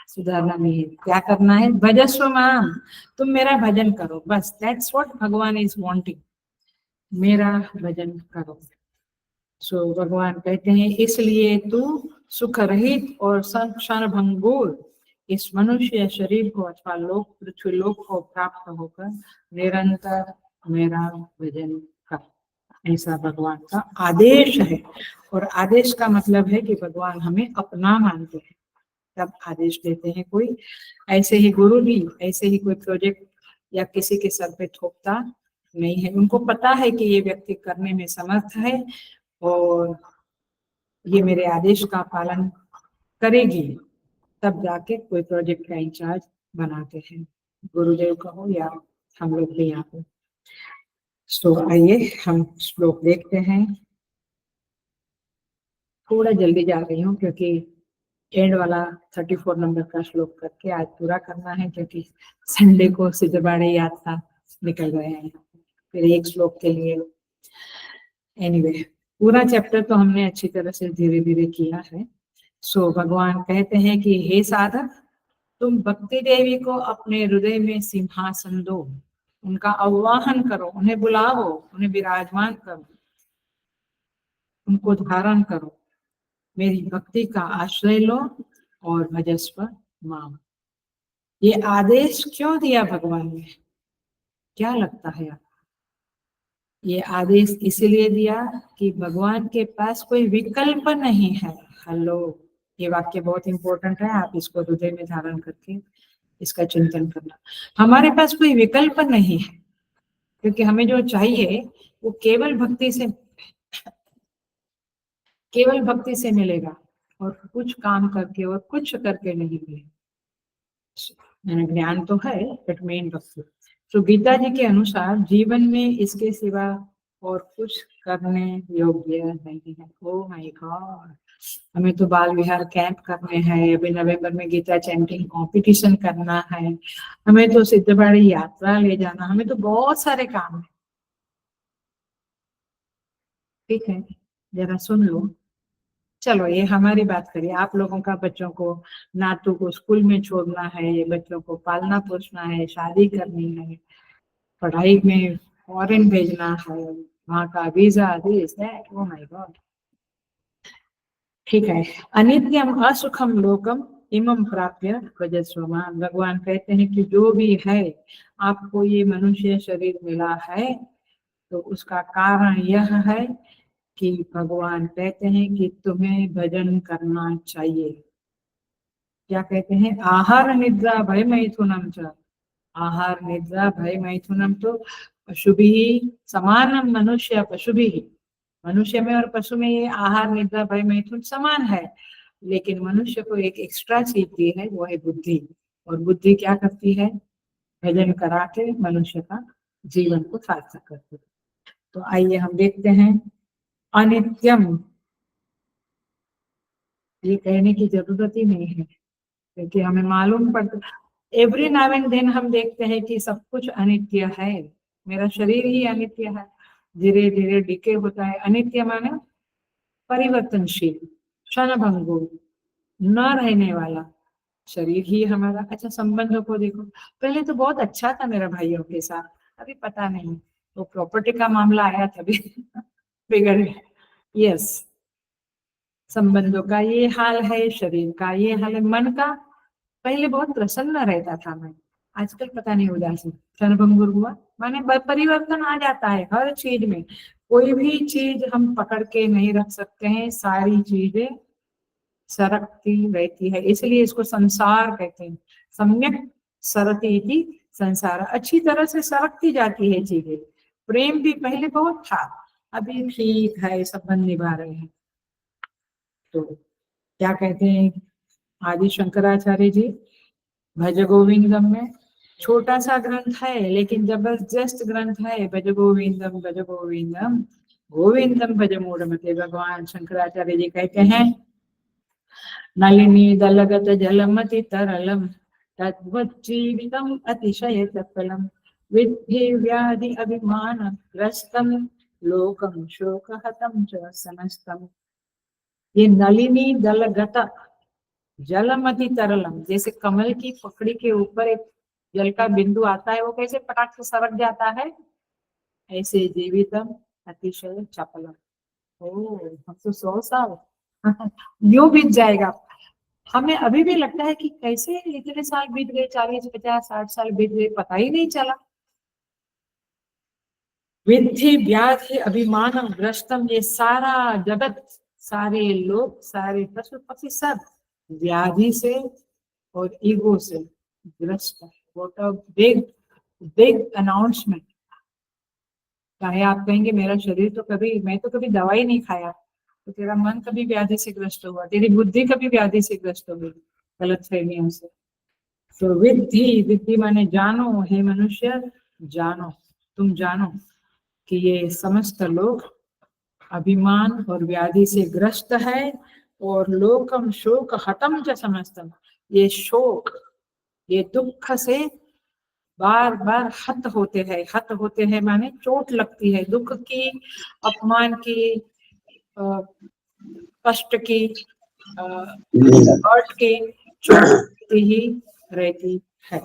सुधारना नहीं है, क्या करना है? भजस्व माम, तुम मेरा भजन करो, बस। दैट्स व्हाट भगवान इज वांटिंग, मेरा भजन करो। सो भगवान कहते हैं इसलिए तू सुख रहित और संक्षण भंगुर इस मनुष्य शरीर को अथवा लोक, पृथ्वी लोक को प्राप्त होकर निरंतर मेरा भजन कर। ऐसा भगवान का आदेश है। और आदेश का मतलब है कि भगवान हमें अपना मानते हैं तब आदेश देते हैं। कोई ऐसे ही गुरु भी ऐसे ही कोई प्रोजेक्ट या किसी के सर पे थोपता नहीं है। उनको पता है कि ये व्यक्ति करने में समर्थ है और ये मेरे आदेश का पालन करेगी, तब जाके कोई प्रोजेक्ट का इंचार्ज बनाते हैं, गुरुदेव का हो या हम लोग भी यहाँ पे। सो आइए हम श्लोक देखते हैं। थोड़ा जल्दी जा रही हूँ क्योंकि एंड वाला 34 नंबर का श्लोक करके आज पूरा करना है, क्योंकि संडे को सिद्धबाड़ी यात्रा निकल गए हैं। फिर एक श्लोक के लिए एनीवे पूरा चैप्टर तो हमने अच्छी तरह से धीरे धीरे किया है। सो भगवान कहते हैं कि हे साधक, तुम भक्ति देवी को अपने हृदय में सिंहासन दो, उनका आवाहन करो, उन्हें बुलाओ, उन्हें विराजमान करो, उनको धारण करो, मेरी भक्ति का आश्रय लो और भजस्व माम। ये आदेश क्यों दिया भगवान ने, क्या लगता है आपको? ये आदेश इसलिए दिया कि भगवान के पास कोई विकल्प नहीं है। हेलो, ये वाक्य बहुत इंपॉर्टेंट है, आप इसको हृदय में धारण करके इसका चिंतन करना। हमारे पास कोई विकल्प नहीं है, क्योंकि हमें जो चाहिए वो केवल भक्ति से मिलेगा, और कुछ काम करके और कुछ करके नहीं मिलेगा। ज्ञान तो है बट मेन भक्ति। तो गीता जी के अनुसार जीवन में इसके सिवा और कुछ करने योग्य नहीं है। ओ माय गॉड, हमें तो बाल विहार कैंप करने हैं, अभी नवंबर में गीता चैंटिंग कंपटीशन करना है, हमें तो सिद्धबाड़ी यात्रा ले जाना, हमें तो बहुत सारे काम है। ठीक है, जरा सुन लो। चलो ये हमारी बात करिए, आप लोगों का बच्चों को, नातू को स्कूल में छोड़ना है, ये बच्चों को पालना पोसना है, शादी करनी है, पढ़ाई में फॉरेन भेजना है, वहाँ का visa, this that, oh my God. ठीक है, अनित्यम असुखम लोकम इमम प्राप्य भजस्व माम। भगवान कहते हैं कि जो भी है, आपको ये मनुष्य शरीर मिला है तो उसका कारण यह है कि भगवान कहते हैं कि तुम्हें भजन करना चाहिए। क्या कहते हैं? आहार निद्रा भय मैथुनम च। आहार निद्रा भय मैथुनम तो पशुभिः समानम मनुष्य पशुभिः। मनुष्य में और पशु में ये आहार निद्रा भय मैथुन समान है, लेकिन मनुष्य को एक एक्स्ट्रा चीज दी है, वो है बुद्धि। और बुद्धि क्या करती है? भजन करा के मनुष्य का जीवन को सार्थक करती है। तो आइए हम देखते हैं अनित्यम। ये कहने की जरूरत ही नहीं है, क्योंकि हमें मालूम पड़ता, एवरी नाउ एंड देन हम देखते हैं कि सब कुछ अनित्य है। मेरा शरीर ही अनित्य है, धीरे धीरे डिके होता है। अनित्य माने परिवर्तनशील, क्षणभंगुर, न रहने वाला शरीर ही हमारा। अच्छा, संबंधों को देखो, पहले तो बहुत अच्छा था मेरा भाइयों के साथ, अभी पता नहीं, वो प्रॉपर्टी का मामला आया तभी बिगड़ गया। यस, संबंधों का ये हाल है, शरीर का ये हाल है, मन का पहले बहुत प्रसन्न रहता था मैं, आजकल पता नहीं उदासी, क्षणभंगुर हुआ। माने परिवर्तन आ जाता है हर चीज में, कोई भी चीज हम पकड़ के नहीं रख सकते हैं, सारी चीजें सरकती रहती है, इसलिए इसको संसार कहते हैं। सम्यक सरती थी संसार, अच्छी तरह से सरकती जाती है चीजें। प्रेम भी पहले बहुत था, अभी ठीक है, संबंध निभा रहे हैं। तो क्या कहते हैं आदि शंकराचार्य जी भज गोविंदम में, छोटा सा ग्रंथ है लेकिन जबरदस्त ग्रंथ है। भज गोविंदम भज गोविंदम गोविंदम भज मूढ़मते। भगवान शंकराचार्य जी कहते हैं नलिनी दलगत जलमति तरलम तद्वज्जीवितम अतिशय चपलम विद्धि व्याधि अभिमान ग्रस्तम लोकम शोकहतम च समस्तम। ये नलिनी दलगत जलमति तरलम, जैसे कमल की पकड़ी के ऊपर एक जल का बिंदु आता है, वो कैसे पटाख से सरक जाता है, ऐसे जीवितम अतिशय चपलम। ओ, हम तो 100 साल यूं बीत जाएगा। हमें अभी भी लगता है कि कैसे इतने साल बीत गए, 40 50 60 साल बीत गए, पता ही नहीं चला। विद्धि व्याधि अभिमानम ग्रस्तम, ये सारा जगत, सारे लोग, सारे पशु पक्षी सब व्याधि से और ईगो से ग्रस्त है। What a big big announcement. चाहे आप कहेंगे मेरा शरीर तो कभी, मैं तो कभी दवाई नहीं खाया, तो तेरा मन कभी व्याधि से ग्रस्त हुआ, तेरी बुद्धि कभी व्याधि से ग्रस्त हो गई गलत फहमियों से। तो विद्धि, विद्धि माने जानो, हे मनुष्य जानो, तुम जानो कि ये समस्त लोग अभिमान और व्याधि से ग्रस्त है, और लोकम शोक हतम च समस्तम, ये शोक, ये दुख से बार बार हत होते हैं माने चोट लगती है, दुख की, अपमान की, कष्ट की, हर्ट की चोट ही रहती है।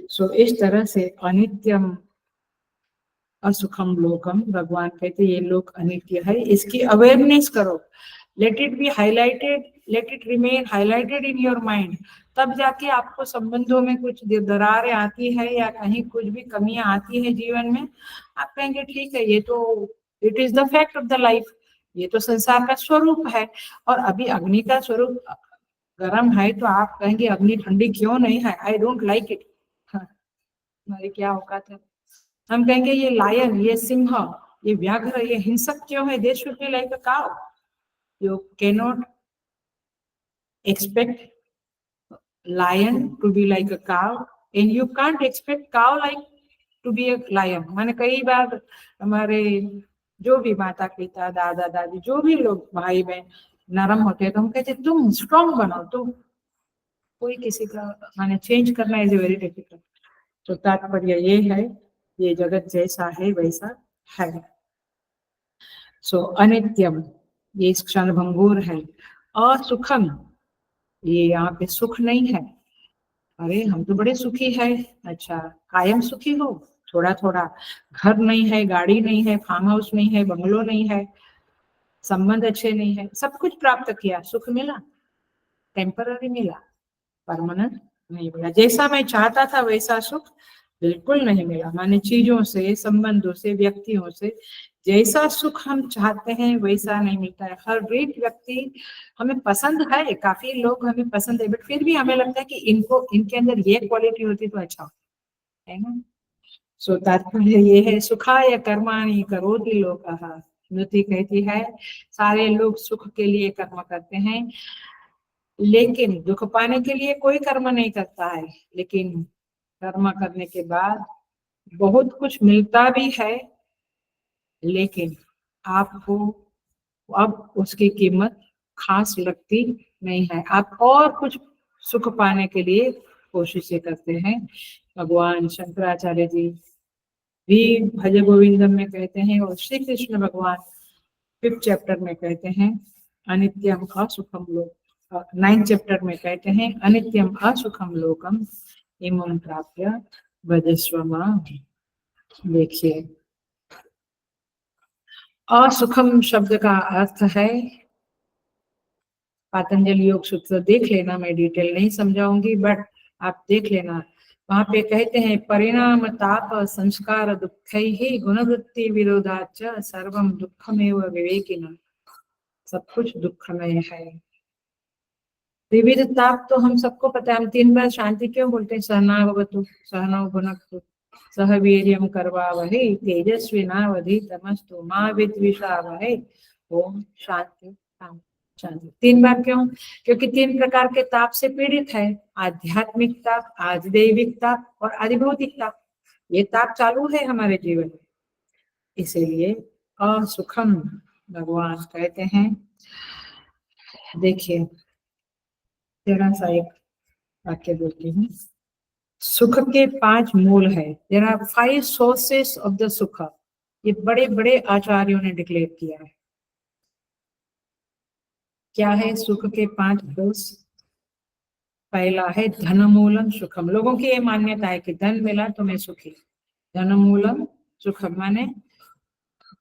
सो इस तरह से अनित्यम असुखम लोकम, भगवान कहते ये लोक अनित्य है, इसकी अवेयरनेस करो, let it be highlighted, let it remain highlighted in your mind, तब जाके आपको संबंधों में कुछ दरारें आती है या कहीं कुछ भी कमियां आती है जीवन में, आप कहेंगे ठीक है, ये तो it is the fact of the life, ये तो संसार का स्वरूप है। और अभी अग्नि का स्वरूप गर्म है तो आप कहेंगे अग्नि ठंडी क्यों नहीं है, आई डोंट लाइक इट, हमारी क्या औकात है। हम कहेंगे ये लायन, ये सिंह, ये व्याघ्र, ये हिंसक क्यों है, they should be like a cow, you cannot expect lion to be like a cow and you can't expect cow like to be a lion। मैंने कई बार हमारे जो भी माता पिता दादा दादी जो भी लोग भाई बहन नरम होते हैं तो हम कहते तुम स्ट्रॉन्ग बनाओ, तुम, कोई किसी का माने चेंज करना इज वेरी डिफिकल्ट। तो तात्पर्य ये है, ये जगत जैसा है वैसा है। सो अनित्यम, ये क्षण भंगुर है। असुखम, ये यहाँ पे सुख नहीं है, अरे हम तो बड़े सुखी है, अच्छा कायम सुखी हो, थोड़ा थोड़ा, घर नहीं है, गाड़ी नहीं है, फार्म हाउस नहीं है, बंगलो नहीं है, संबंध अच्छे नहीं है, सब कुछ प्राप्त किया, सुख मिला, टेम्पररी मिला, परमानेंट नहीं मिला। जैसा मैं चाहता था वैसा सुख बिल्कुल नहीं मिला, माने चीजों से, संबंधों से, व्यक्तियों से जैसा सुख हम चाहते हैं वैसा नहीं मिलता है। हर एक व्यक्ति हमें पसंद है, काफी लोग हमें पसंद है, बट फिर भी हमें लगता है कि इनको, इनके अंदर ये क्वालिटी होती तो अच्छा है ना। सो तात्पर्य ये है, सुखाय कर्माणि करोति लोकः, स्मृति कहती है सारे लोग सुख के लिए कर्म करते हैं, लेकिन दुख पाने के लिए कोई कर्म नहीं करता है, लेकिन कर्म करने के बाद बहुत कुछ मिलता भी है, लेकिन आपको अब उसकी कीमत खास लगती नहीं है, आप और कुछ सुख पाने के लिए कोशिशें करते हैं। भगवान शंकराचार्य जी भी भज गोविंदम में कहते हैं और श्री कृष्ण भगवान 5th चैप्टर में कहते हैं अनित्यम असुखम लोक, 9th चैप्टर में कहते हैं अनित्यम असुखम लोकम इमं प्राप्य भजस्व मां। देखिए असुखम शब्द का अर्थ है, पतंजलि योग सूत्र देख लेना, मैं डिटेल नहीं समझाऊंगी बट आप देख लेना, वहां पे कहते हैं परिणाम ताप संस्कार दुख ही गुणवृत्ति विरोधाच सर्वम दुखमेव विवेकिन, सब कुछ दुखमय है। विविध ताप तो हम सबको पता है, हम 3 बार शांति क्यों बोलते हैं, सहनावतु सहनौ भुनक्तु सह वीर्यं करवावहै तेजस्विनावधीतमस्तु मा विद्विषावहै ओम शांति शांति शांति। 3 बार क्यों, क्योंकि 3 प्रकार के ताप से पीड़ित है, आध्यात्मिक ताप, आधिदैविक ताप और आधिभौतिक ताप, ये ताप चालू है हमारे जीवन में। इसीलिए असुखम भगवान कहते हैं, देखिए जरा सा एक वाक्य बोलती हूँ, सुख के 5 मूल है, there are 5 sources of the सुख, ये बड़े बड़े आचार्यों ने डिक्लेयर किया है। क्या है सुख के 5 सोर्स? पहला है धन मूलम सुखम, लोगों की ये मान्यता है कि धन मिला तो मैं सुखी, धन मूलम सुखम माने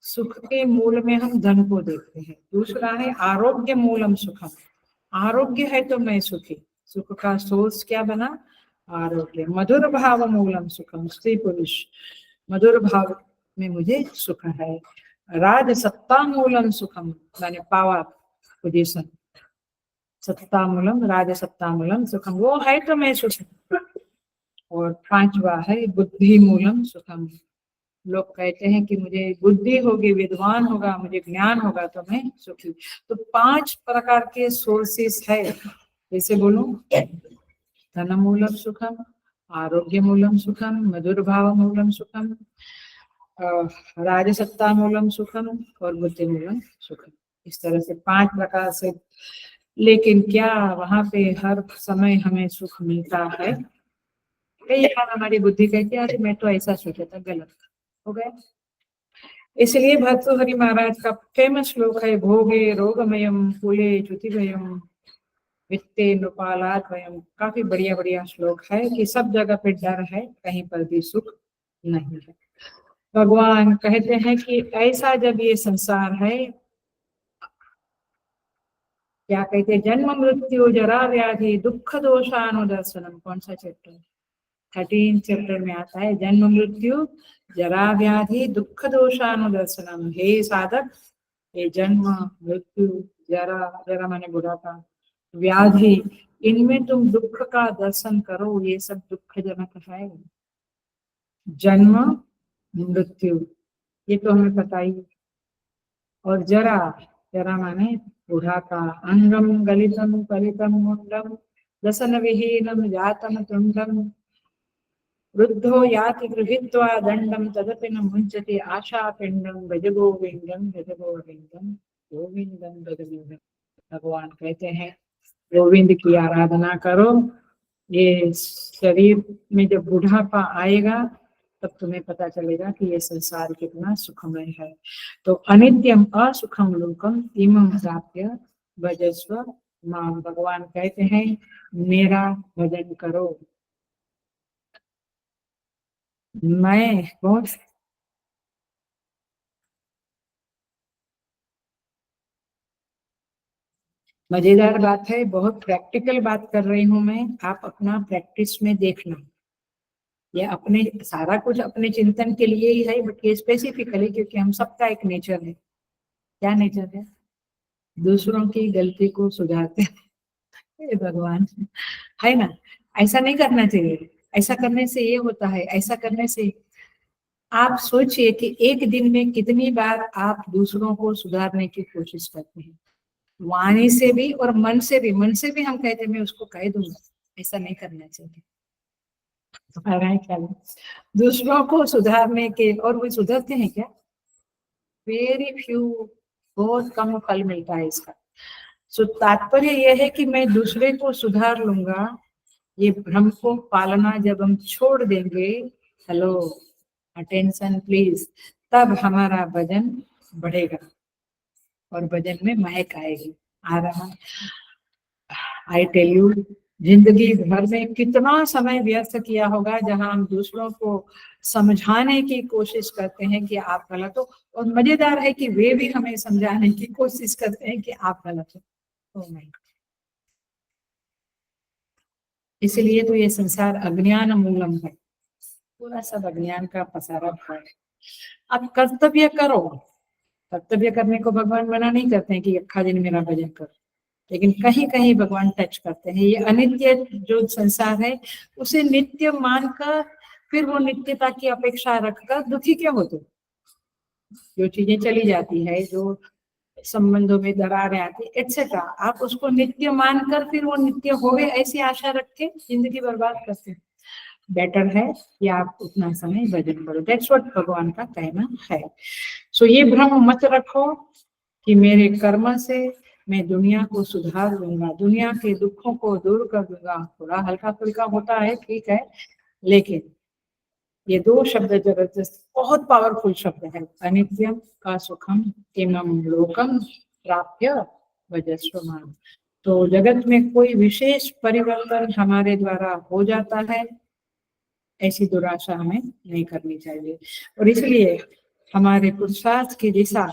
सुख के मूल में हम धन को देखते हैं। दूसरा है आरोग्य मूलम सुखम, आरोग्य है तो मैं सुखी, सुख का सोर्स क्या बना, आरोग्य। मधुर भाव मूलम सुखम, स्त्री पुरुष मधुर भाव में मुझे सुख है। राज सत्ता मूलम सुखम माने पावर पोजीशन, सत्ता मूलम राज सत्ता मूलम सुखम, वो है तो मैं सुखी। और 5वां है बुद्धि मूलम सुखम, लोग कहते हैं कि मुझे बुद्धि होगी, विद्वान होगा, मुझे ज्ञान होगा तो मैं सुखी। तो 5 प्रकार के सोर्सेस है, जैसे बोलूं धन मूलम सुखम, आरोग्य मूलम सुखम, मधुर भाव मूलम सुखम, राजसत्ता मूलम सुखम और बुद्धि मूलम सुखम। इस तरह से 5 प्रकार से लेकिन क्या वहां पे हर समय हमें सुख मिलता है? कई बार हमारी बुद्धि कहती है अरे मैं तो ऐसा सोचा था, गलत हो गया। इसलिए भर्तृहरि महाराज का फेमस श्लोक है, भोगे रोगमयम कुले च्युतिभयम वित्ते नृपालाद वयम। काफी बढ़िया बढ़िया श्लोक है कि सब जगह पे डर है, कहीं पर भी सुख नहीं है। भगवान कहते हैं कि ऐसा जब ये संसार है, क्या कहते हैं, जन्म मृत्यु जरा व्याधि दुख दोषानुदर्शनम। कौन सा चैप्टर? 13 चैप्टर में आता है, जन्म मृत्यु जरा व्याधि दुख दोषानुदर्शनम। हे साधक, ये जन्म मृत्यु जरा, जरा माने बुढ़ापा, व्याधि, इनमें तुम दुख का दर्शन करो, ये सब दुखजनक है। जन्म मृत्यु ये तो हमें पता ही। और जरा, जरा माने बुढ़ापा, अंगम गलितम कलितम मुंडम दसन विहीनम जातम तुंडम वृद्धो याति गृहीत्वा दंडम तदपि न मुंचति आशा पिंडम भज गोविंदम भज गोविंदम गोविंदम भज गोविंदम। भगवान कहते हैं गोविंद की आराधना करो, ये शरीर में जब बुढ़ापा आएगा तब तुम्हें पता चलेगा कि ये संसार कितना सुखमय है। तो अनित्यम असुखम लोकम इमं प्राप्य भजस्व माम। भगवान कहते हैं मेरा भजन करो। मैं बहुत मजेदार बात है, बहुत प्रैक्टिकल बात कर रही हूं मैं, आप अपना प्रैक्टिस में देखना। ये अपने सारा कुछ अपने चिंतन के लिए ही है, बट ये स्पेसिफिकली क्योंकि हम सबका एक नेचर है। क्या नेचर है? दूसरों की गलती को सुधारते हैं। भगवान, है ना? ऐसा नहीं करना चाहिए, ऐसा करने से ये होता है, ऐसा करने से। आप सोचिए कि एक दिन में कितनी बार आप दूसरों को सुधारने की कोशिश करते हैं, वाणी से भी और मन से भी। मन से भी हम कहते हैं मैं उसको कह दूंगा, ऐसा नहीं करना चाहिए। तुम्हारा ख्याल है? दूसरों को सुधारने के, और वो सुधरते हैं क्या? वेरी फ्यू, बहुत कम फल मिलता है इसका। सो तात्पर्य यह है कि मैं दूसरे को सुधार लूंगा, ये भ्रम को पालना जब हम छोड़ देंगे, हेलो अटेंशन प्लीज, तब हमारा वजन बढ़ेगा और वजन में महक आएगी। आ रहा, आई टेल यू, जिंदगी भर में कितना समय व्यर्थ किया होगा जहां हम दूसरों को समझाने की कोशिश करते हैं कि आप गलत हो, और मजेदार है कि वे भी हमें समझाने की कोशिश करते हैं कि आप गलत हो। Oh my God. इसलिए तो ये संसार अज्ञान मूलम है, पूरा सब अज्ञान का पसारा हुआ है। अब कर्तव्य करो, कर्तव्य करने को भगवान मना नहीं करते हैं कि अक्खा दिन मेरा भजन करो, लेकिन कहीं कहीं भगवान टच करते हैं। ये अनित्य जो संसार है उसे नित्य मानकर फिर वो नित्यता की अपेक्षा रखकर दुखी क्यों होते? जो चीजें चली जाती है, जो संबंधों में दरारें आती एटसेट्रा, आप उसको नित्य मानकर फिर वो नित्य होवे ऐसी आशा रख के जिंदगी बर्बाद करते हैं। बेटर है कि आप उतना समय भजन करो। दैट्स व्हाट भगवान का कहना है। सो ये भ्रम मत रखो कि मेरे कर्म से मैं दुनिया को सुधार दूंगा, दुनिया के दुखों को दूर कर दूंगा। थोड़ा हल्का फुल्का होता है, ठीक है, लेकिन ये दो शब्द जबरदस्त, बहुत पावरफुल शब्द है, अनित्यम का सुखम इमं लोकम प्राप्य भजस्व माम। तो जगत में कोई विशेष परिवर्तन हमारे द्वारा हो जाता है, ऐसी दुराशा हमें नहीं करनी चाहिए। और इसलिए हमारे पुरुषार्थ की दिशा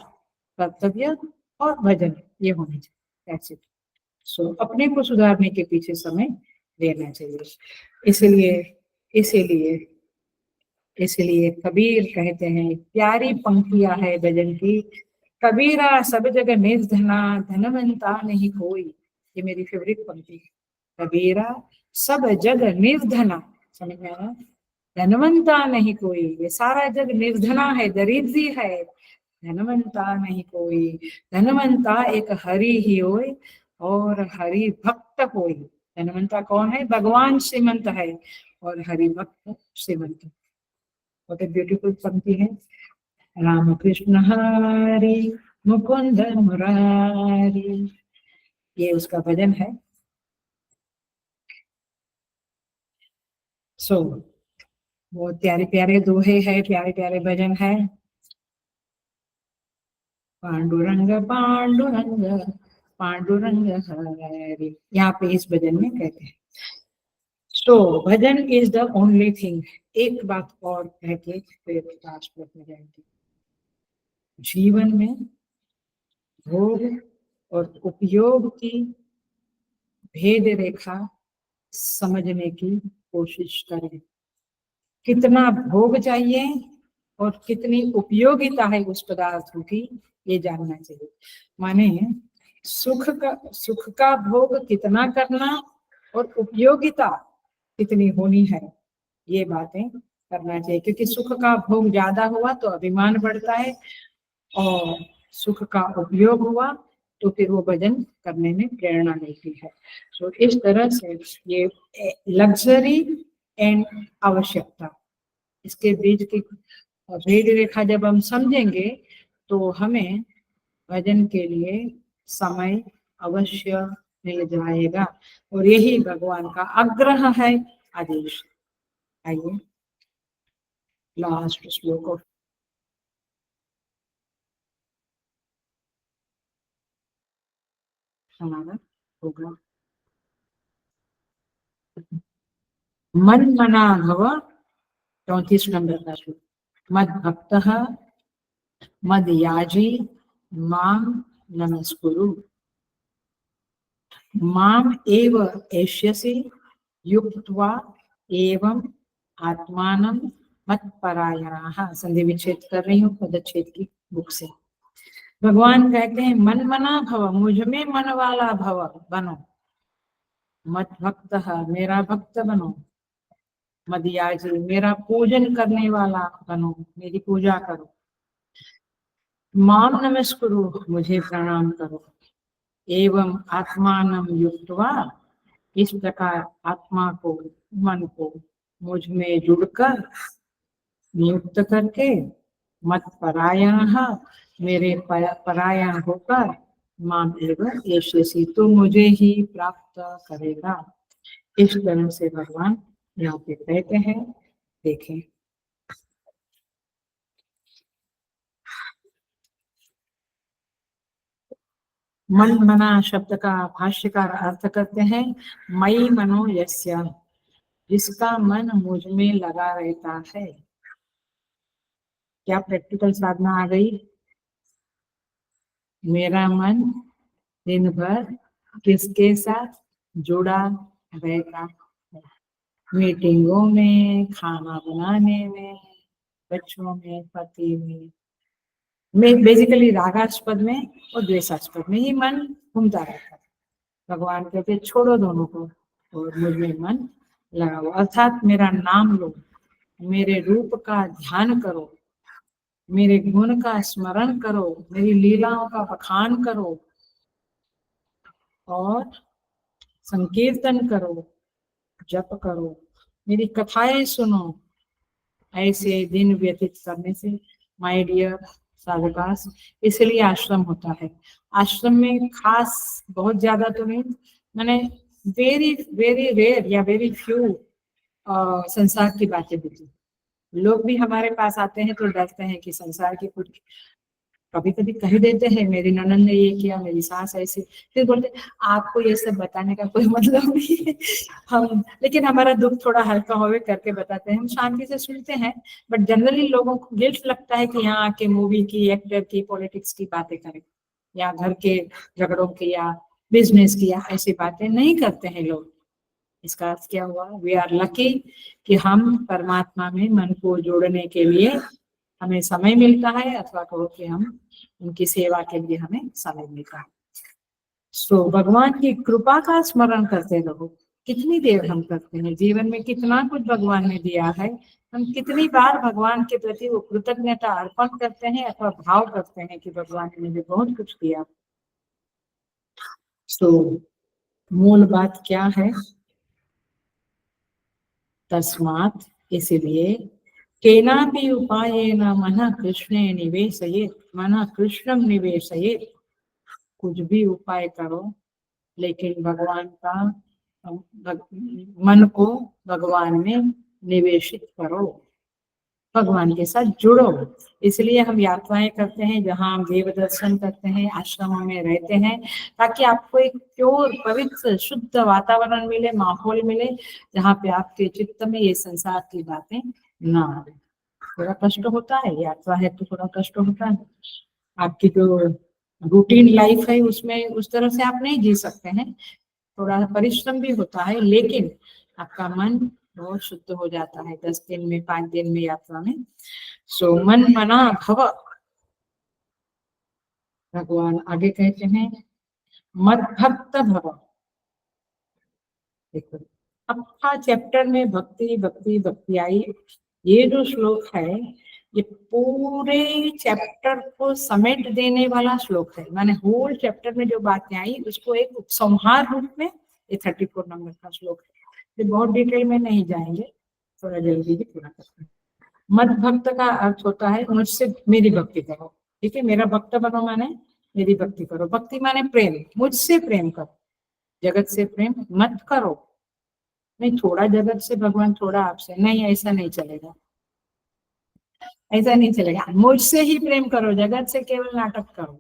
कर्तव्य और भजन ये होनी चाहिए। That's it. सो अपने को सुधारने के पीछे समय देना चाहिए। इसलिए इसीलिए इसलिए कबीर कहते हैं, प्यारी पंक्तियां है भजन की, कबीरा सब जग निर्धना धनवंता नहीं कोई। ये मेरी फेवरेट पंक्ति है। कबीरा सब जग निर्धना, समझ में आया? धनवंता नहीं कोई, ये सारा जग निर्धना है, दरिद्री है, धनवंता नहीं कोई। धनवंता एक हरि ही होय और हरि भक्त होय। धनवंता कौन है? भगवान श्रीमंत है और हरि भक्त श्रीमंत। व्हाट ए ब्यूटीफुल पंक्ति है। राम कृष्ण हरि मुकुंद मुरारी, ये उसका भजन है। सो वो प्यारे प्यारे दोहे है, प्यारे प्यारे भजन है। पांडुरंग पांडुरंग पांडुरंग हरे, यहाँ पे इस भजन में कहते हैं। सो भजन इज द ओनली थिंग। एक बात और कह के फिर लास्ट में जाएंगे। जीवन में भोग और उपयोग की भेद रेखा समझने की कोशिश करें। कितना भोग चाहिए और कितनी उपयोगिता है उस पदार्थों की, ये जानना चाहिए। माने सुख का भोग कितना करना और उपयोगिता कितनी होनी है, ये बातें करना चाहिए। क्योंकि सुख का भोग ज्यादा हुआ तो अभिमान बढ़ता है, और सुख का उपयोग हुआ तो फिर वो भजन करने में प्रेरणा मिलती है। सो इस तरह से ये लग्जरी एंड आवश्यकता, इसके बीच की भेद रेखा जब हम समझेंगे तो हमें भजन के लिए समय अवश्य मिल जाएगा, और यही भगवान का आग्रह है, आदेश। आइए लास्ट श्लोक ऑफ हमारा होगा। मन मना भव, 34 नंबर का श्लोक। मद भक्तः मद याजी माम नमस्कुरु, माम एव एष्यसि युक्त्वा एवं आत्मानं मत्परायणाः। संधि विच्छेद कर रही हूँ पदच्छेद की बुक से। भगवान कहते हैं मन मना भव, मुझ में मन वाला भव बनो। मद भक्तः, मेरा भक्त बनो। मदयाजी, मेरा पूजन करने वाला बनो, मेरी पूजा करो। माम नमस्कुरु, मुझे प्रणाम करो। एवं आत्मानं युक्त्वा, इस प्रकार आत्मा को, मन को मुझ में जुड़कर, नियुक्त करके, मत परायण, मेरे परायण होकर, माम एवं एष्यसि, तो मुझे ही प्राप्त करेगा। इस तरह से भगवान यहाँ पे कहते हैं। देखें, मन मना शब्द का भाष्यकार अर्थ करते हैं मई मनो यस्य, जिसका मन मुझ में लगा रहता है। क्या प्रैक्टिकल साधना आ गई? मेरा मन दिन भर किसके साथ जुड़ा रहता है? मीटिंगों में, खाना बनाने में, बच्चों में, पति में बेसिकली रागास्पद में और द्वेषास्पद में ही मन घूमता रहता है। भगवान कहते छोड़ो दोनों को और मुझ में मन लगाओ, अर्थात मेरा नाम लो, मेरे रूप का ध्यान करो, मेरे गुण का स्मरण करो, मेरी लीलाओं का बखान करो, और संकीर्तन करो, जप करो, मेरी कथाएं सुनो। ऐसे दिन व्यतीत करने से माय डियर साधकास, इसलिए आश्रम होता है। आश्रम में खास बहुत ज्यादा तो नहीं, मैंने वेरी वेरी रेयर या वेरी फ्यू संसार की बातें होती। लोग भी हमारे पास आते हैं तो डरते हैं कि संसार की कुछ, कभी कभी कह देते हैं मेरी ननद ने ये किया, मेरी सास ऐसे, फिर बोलते आपको ये सब बताने का कोई मतलब नहीं है। हम लेकिन हमारा दुख थोड़ा हल्का होवे करके बताते हैं, हम शांति से सुनते हैं। बट जनरली लोगों को गिल्ट लगता है कि यहाँ आके मूवी की, एक्टर की, पॉलिटिक्स की बातें करें, या घर के झगड़ों की, या बिजनेस की, या ऐसी बातें नहीं करते हैं लोग। इसका अर्थ क्या हुआ? वी आर लकी कि हम परमात्मा में मन को जोड़ने के लिए हमें समय मिलता है, अथवा कहो कि हम उनकी सेवा के लिए हमें समय मिलता है। सो भगवान की कृपा का स्मरण करते रहो। कितनी देर हम करते हैं? जीवन में कितना कुछ भगवान ने दिया है, हम कितनी बार भगवान के प्रति वो कृतज्ञता अर्पण करते हैं अथवा भाव करते हैं कि भगवान ने मुझे बहुत कुछ दिया। सो मूल बात क्या है? तस्मात्, इसलिए केनापि उपायेन मनः कृष्णे निवेशयेत्, मनः कृष्णं निवेशयेत्, कुछ भी उपाय करो लेकिन भगवान का मन को भगवान में निवेशित करो, भगवान के साथ जुड़ो। इसलिए हम यात्राएं करते हैं, जहाँ हम देव दर्शन करते हैं, आश्रमों में रहते हैं, ताकि आपको एक प्योर पवित्र शुद्ध वातावरण मिले, माहौल मिले, जहाँ पे आपके चित्त में ये संसार की बातें ना आए। थोड़ा कष्ट होता है, यात्रा है तो थोड़ा कष्ट होता है। आपकी जो रूटीन लाइफ है उसमें उस तरह से आप नहीं जी सकते हैं, थोड़ा परिश्रम भी होता है, लेकिन आपका मन बहुत शुद्ध हो जाता है 10 दिन में, 5 दिन में यात्रा में। सो मन मना भव, भगवान आगे कहते हैं मद भक्त भव। देखो अब चैप्टर में भक्ति भक्ति भक्ति आई। ये जो श्लोक है ये पूरे चैप्टर को समेट देने वाला श्लोक है, माने होल चैप्टर में जो बातें आई उसको एक उपसंहार रूप में ये 34 नंबर का श्लोक है। ये बहुत डिटेल में नहीं जाएंगे, थोड़ा जल्दी ही पूरा करते हैं। मद भक्त का अर्थ होता है मुझसे मेरी भक्ति करो, ठीक है, मेरा भक्त बनो माने मेरी भक्ति करो। भक्ति माने प्रेम, मुझसे प्रेम करो, जगत से प्रेम मत करो। नहीं थोड़ा जगत से भगवान, थोड़ा आपसे, नहीं ऐसा नहीं चलेगा, ऐसा नहीं चलेगा। मुझसे ही प्रेम करो, जगत से केवल नाटक करो।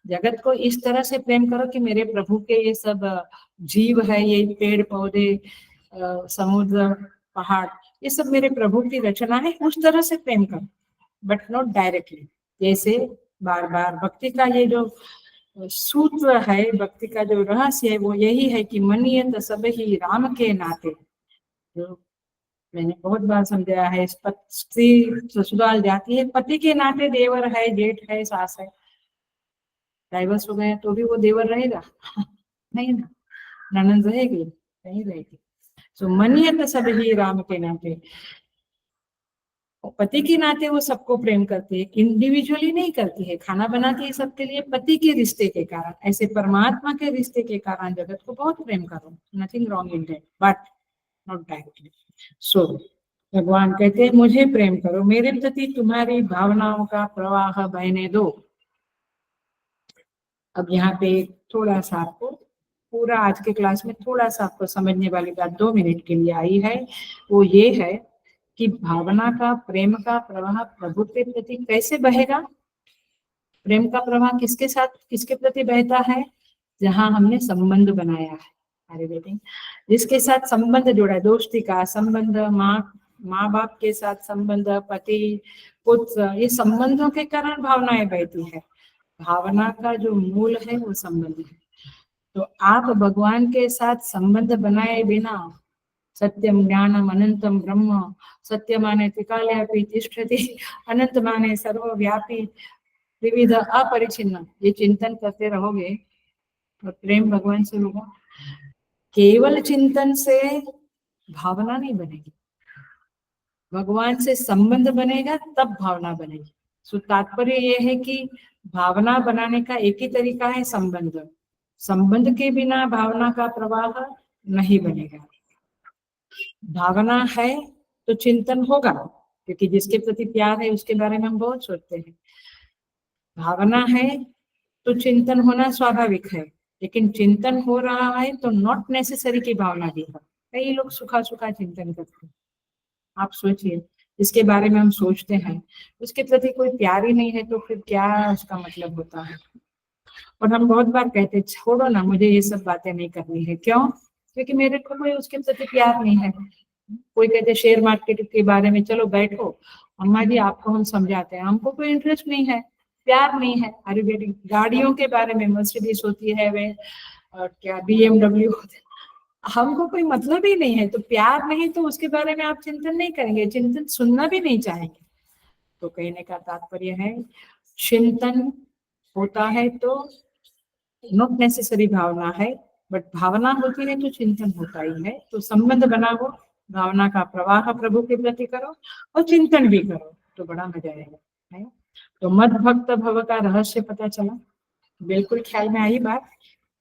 जगत को इस तरह से प्रेम करो कि मेरे प्रभु के ये सब जीव है, ये पेड़ पौधे, समुद्र, पहाड़, ये सब मेरे प्रभु की रचना है, उस तरह से प्रेम करो, बट नॉट डायरेक्टली। जैसे बार बार भक्ति का ये जो सूत्र है, भक्ति का जो रहस्य है वो यही है कि मनियत सब ही राम के नाते। जो मैंने बहुत बार समझाया है, स्त्री ससुराल जाती है पति के नाते, देवर है, जेठ है, सास है, डाइवर्स हो गए तो भी वो देवर रहेगा नहीं ना, ननंद रहेगी नहीं रहेगी। सो मनियत सब ही राम के नाते, पति के नाते वो सबको प्रेम करती है, इंडिविजुअली नहीं करती है। खाना बनाती है सबके लिए पति के रिश्ते के कारण, ऐसे परमात्मा के रिश्ते के कारण जगत को बहुत प्रेम करो, nothing wrong in that, but not directly. So भगवान कहते हैं मुझे प्रेम करो, मेरे प्रति तुम्हारी भावनाओं का प्रवाह बहने दो। अब यहाँ पे थोड़ा सा आपको पूरा आज के क्लास में थोड़ा सा आपको समझने वाली बात 2 मिनट के लिए आई है, वो ये है कि भावना का, प्रेम का प्रवाह प्रभु के प्रति कैसे बहेगा। प्रेम का प्रवाह किसके साथ, किसके प्रति बहता है, जहां हमने संबंध बनाया है। अरे बेटे, जिसके साथ संबंध जुड़ा है, दोस्ती का संबंध, माँ बाप के साथ संबंध, पति पुत्र, ये संबंधों के कारण भावनाएं बहती है। भावना का जो मूल है वो संबंध है। तो आप भगवान के साथ संबंध बनाए बिना, सत्यम ज्ञानम अनंतम ब्रह्म, सत्य माने त्रिकाले तिष्ठति, अनंत माने सर्वव्यापी विविध अपरिचिन्न, ये चिंतन करते रहोगे तो प्रेम भगवान से होगा। केवल चिंतन से भावना नहीं बनेगी, भगवान से संबंध बनेगा तब भावना बनेगी। सो तात्पर्य ये है कि भावना बनाने का एक ही तरीका है, संबंध। संबंध के बिना भावना का प्रवाह नहीं बनेगा। भावना है तो चिंतन होगा, क्योंकि जिसके प्रति प्यार है उसके बारे में हम बहुत सोचते हैं। भावना है तो चिंतन होना स्वाभाविक है, लेकिन चिंतन हो रहा है तो नॉट नेसेसरी की भावना भी है। कई लोग सुखा सुखा चिंतन करते हैं। आप सोचिए, जिसके बारे में हम सोचते हैं उसके प्रति कोई प्यार ही नहीं है तो फिर क्या उसका मतलब होता है। और हम बहुत बार कहते हैं छोड़ो ना, मुझे ये सब बातें नहीं करनी है। क्यों? क्योंकि मेरे को कोई उसके प्रति प्यार नहीं है। कोई कहते शेयर मार्केट के बारे में, चलो बैठो अम्मा जी आपको हम समझाते हैं, हमको कोई इंटरेस्ट नहीं है, प्यार नहीं है। अरे बेटी, गाड़ियों के बारे में, मर्सिडीज होती है वे और क्या BMW होते, हमको कोई मतलब ही नहीं है। तो प्यार नहीं तो उसके बारे में आप चिंतन नहीं करेंगे, चिंतन सुनना भी नहीं चाहेंगे। तो कहने का तात्पर्य है चिंतन होता है तो नॉट नेसेसरी भावना है, बट भावना होती है तो चिंतन होता ही है। तो संबंध बनाओ, भावना का प्रवाह प्रभु के प्रति करो और चिंतन भी करो तो बड़ा मजा आएगा, है। तो मद भक्त भव का रहस्य पता चला, बिल्कुल ख्याल में आई बात।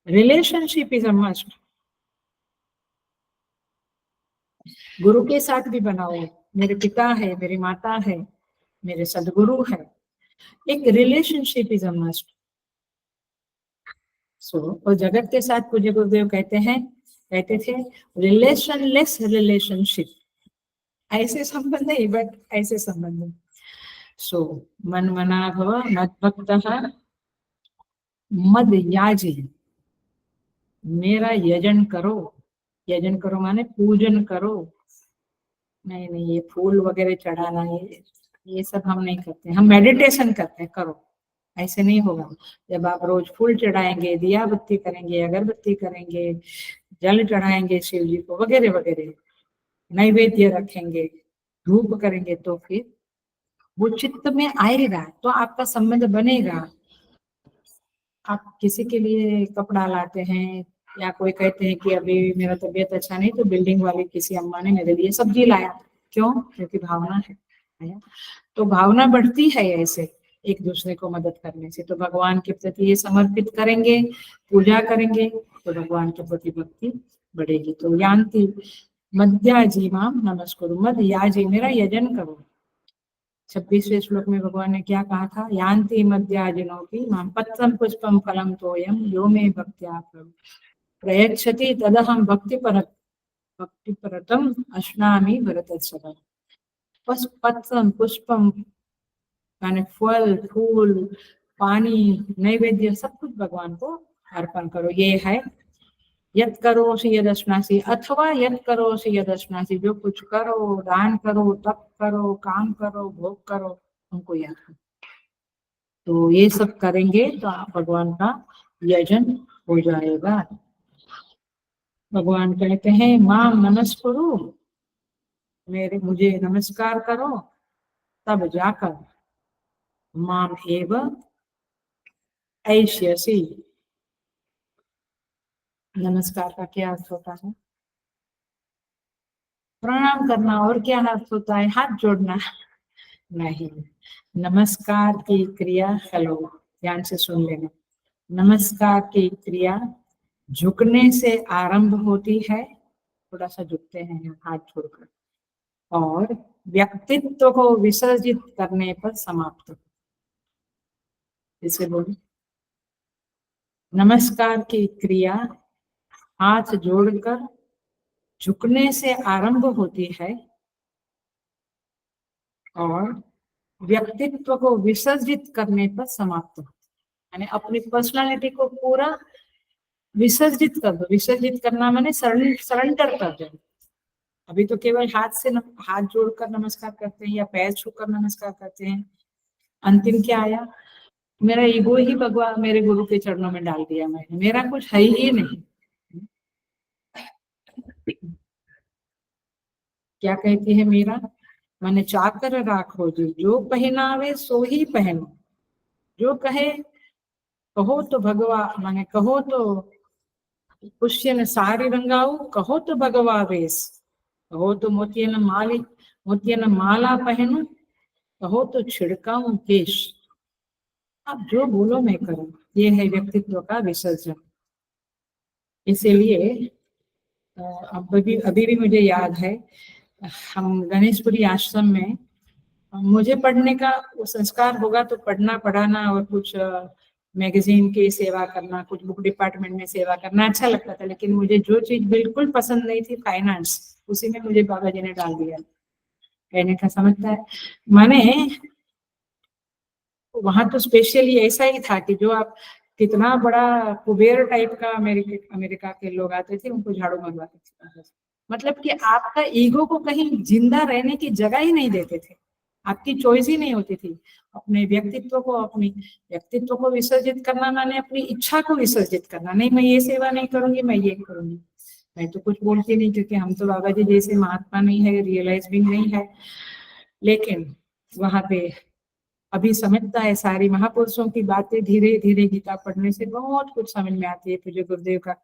Relationship is a must. गुरु के साथ भी बनाओ, मेरे पिता है, मेरी माता है, मेरे सदगुरु है, एक रिलेशनशिप इज अ मस्ट। और जगत के साथ पूज्य गुरुदेव कहते थे रिलेशनलेस रिलेशनशिप, ऐसे संबंध नहीं बट ऐसे संबंध। सो मन मना भव मद्भक्तः मद याजी, मेरा यजन करो। यजन करो माने पूजन करो। नहीं नहीं, ये फूल वगैरह चढ़ाना ये सब हम नहीं करते, हम मेडिटेशन करते हैं। करो, ऐसे नहीं होगा। जब आप रोज फूल चढ़ाएंगे, दिया बत्ती करेंगे, अगरबत्ती करेंगे, जल चढ़ाएंगे शिव जी को वगैरह वगैरह, नैवेद्य रखेंगे, धूप करेंगे, तो फिर वो चित्त में आएगा, तो आपका संबंध बनेगा। आप किसी के लिए कपड़ा लाते हैं, या कोई कहते हैं कि अभी मेरा तबीयत अच्छा नहीं, तो बिल्डिंग वाली किसी अम्मा ने मेरे लिए सब्जी लाया, क्यों? क्योंकि भावना है। तो भावना बढ़ती है ऐसे एक दूसरे को मदद करने से। तो भगवान के प्रति ये समर्पित करेंगे, पूजा करेंगे, तो भगवान के प्रति भक्ति बढ़ेगी। तो यान्ति मद्याजी माम नमस्कुरु, मद याजी, मेरा यजन करो। 26वें श्लोक में भगवान ने क्या कहा था? यान्ति मद्याजिनो की माम पत्रम पुष्पम फलम तोयम यो मे भक्त्या प्रयच्छति तदहम भक्तिपरतम अश्नामि भरतर्षभ। बस पत्रम पुष्पम माने फल, फूल, पानी, नैवेद्य, सब कुछ भगवान को अर्पण करो। ये है यत् करोसि यदश्नासि, अथवा यत् करोसि यदश्नासि, जो कुछ करो, दान करो, तप करो, काम करो, भोग करो, उनको याद करो। तो ये सब करेंगे तो आप भगवान का यजन हो जाएगा। भगवान कहते हैं माम नमस्कुरु, मुझे नमस्कार करो, तब जाकर माम एव ऐष्यसि। नमस्कार का क्या अर्थ होता है? प्रणाम करना। और क्या अर्थ होता है? हाथ जोड़ना नहीं। नमस्कार की क्रिया, हेलो, ध्यान से सुन लेना। नमस्कार की क्रिया झुकने से आरंभ होती है, थोड़ा सा झुकते हैं हाथ छोड़कर, और व्यक्तित्व को विसर्जित करने पर समाप्त। इसे बोलो, नमस्कार की क्रिया हाथ जोड़कर झुकने से आरंभ होती है और व्यक्तित्व को विसर्जित करने पर समाप्त होती है। यानी अपनी पर्सनालिटी को पूरा विसर्जित कर दो। विसर्जित करना माने सरेंडर कर दो। अभी तो केवल हाथ जोड़कर नमस्कार करते हैं या पैर छूकर नमस्कार करते हैं। अंतिम क्या आया? मेरा ईगो ही भगवान मेरे गुरु के चरणों में डाल दिया मैंने, मेरा कुछ है ही नहीं। क्या कहती है मीरा? मैंने चाकर राखो जी, जो पहनावे सो ही पहनो। जो कहे कहो तो भगवा, माने कहो तो पुष्य ने सारी रंगाऊ, कहो तो भगवा वेश, कहो तो मोतियन माला पहनो, कहो तो छिड़काऊं केश। आप जो बोलो मैं करूं, ये है व्यक्तित्व का विसर्जन। इसीलिए अभी भी मुझे याद है, हम गणेशपुरी आश्रम में, मुझे पढ़ने का वो संस्कार होगा तो पढ़ना, पढ़ाना और कुछ मैगजीन की सेवा करना, कुछ बुक डिपार्टमेंट में सेवा करना अच्छा लगता था। लेकिन मुझे जो चीज बिल्कुल पसंद नहीं थी, फाइनेंस, उसी में मुझे बाबा जी ने डाल दिया। कहने का समझता है माने, वहां तो स्पेशली ऐसा ही था कि जो आप कितना बड़ा कुबेर टाइप का अमेरिका के लोग आते थे, उनको झाड़ू मरवाते थे। मतलब कि आपका ईगो को कहीं जिंदा रहने की जगह ही नहीं देते थे, आपकी चॉइस ही नहीं होती थी। अपने व्यक्तित्व को विसर्जित करना माने अपनी इच्छा को विसर्जित करना। नहीं, मैं ये सेवा नहीं करूंगी, मैं ये करूंगी, मैं तो कुछ बोलती नहीं, क्योंकि हम तो बाबा जी जैसे महात्मा नहीं है, रियलाइज भी नहीं है। लेकिन वहां पे अभी समझता है सारी महापुरुषों की बातें, धीरे धीरे गीता पढ़ने से बहुत कुछ समझ में आती है। पूज्य गुरुदेव का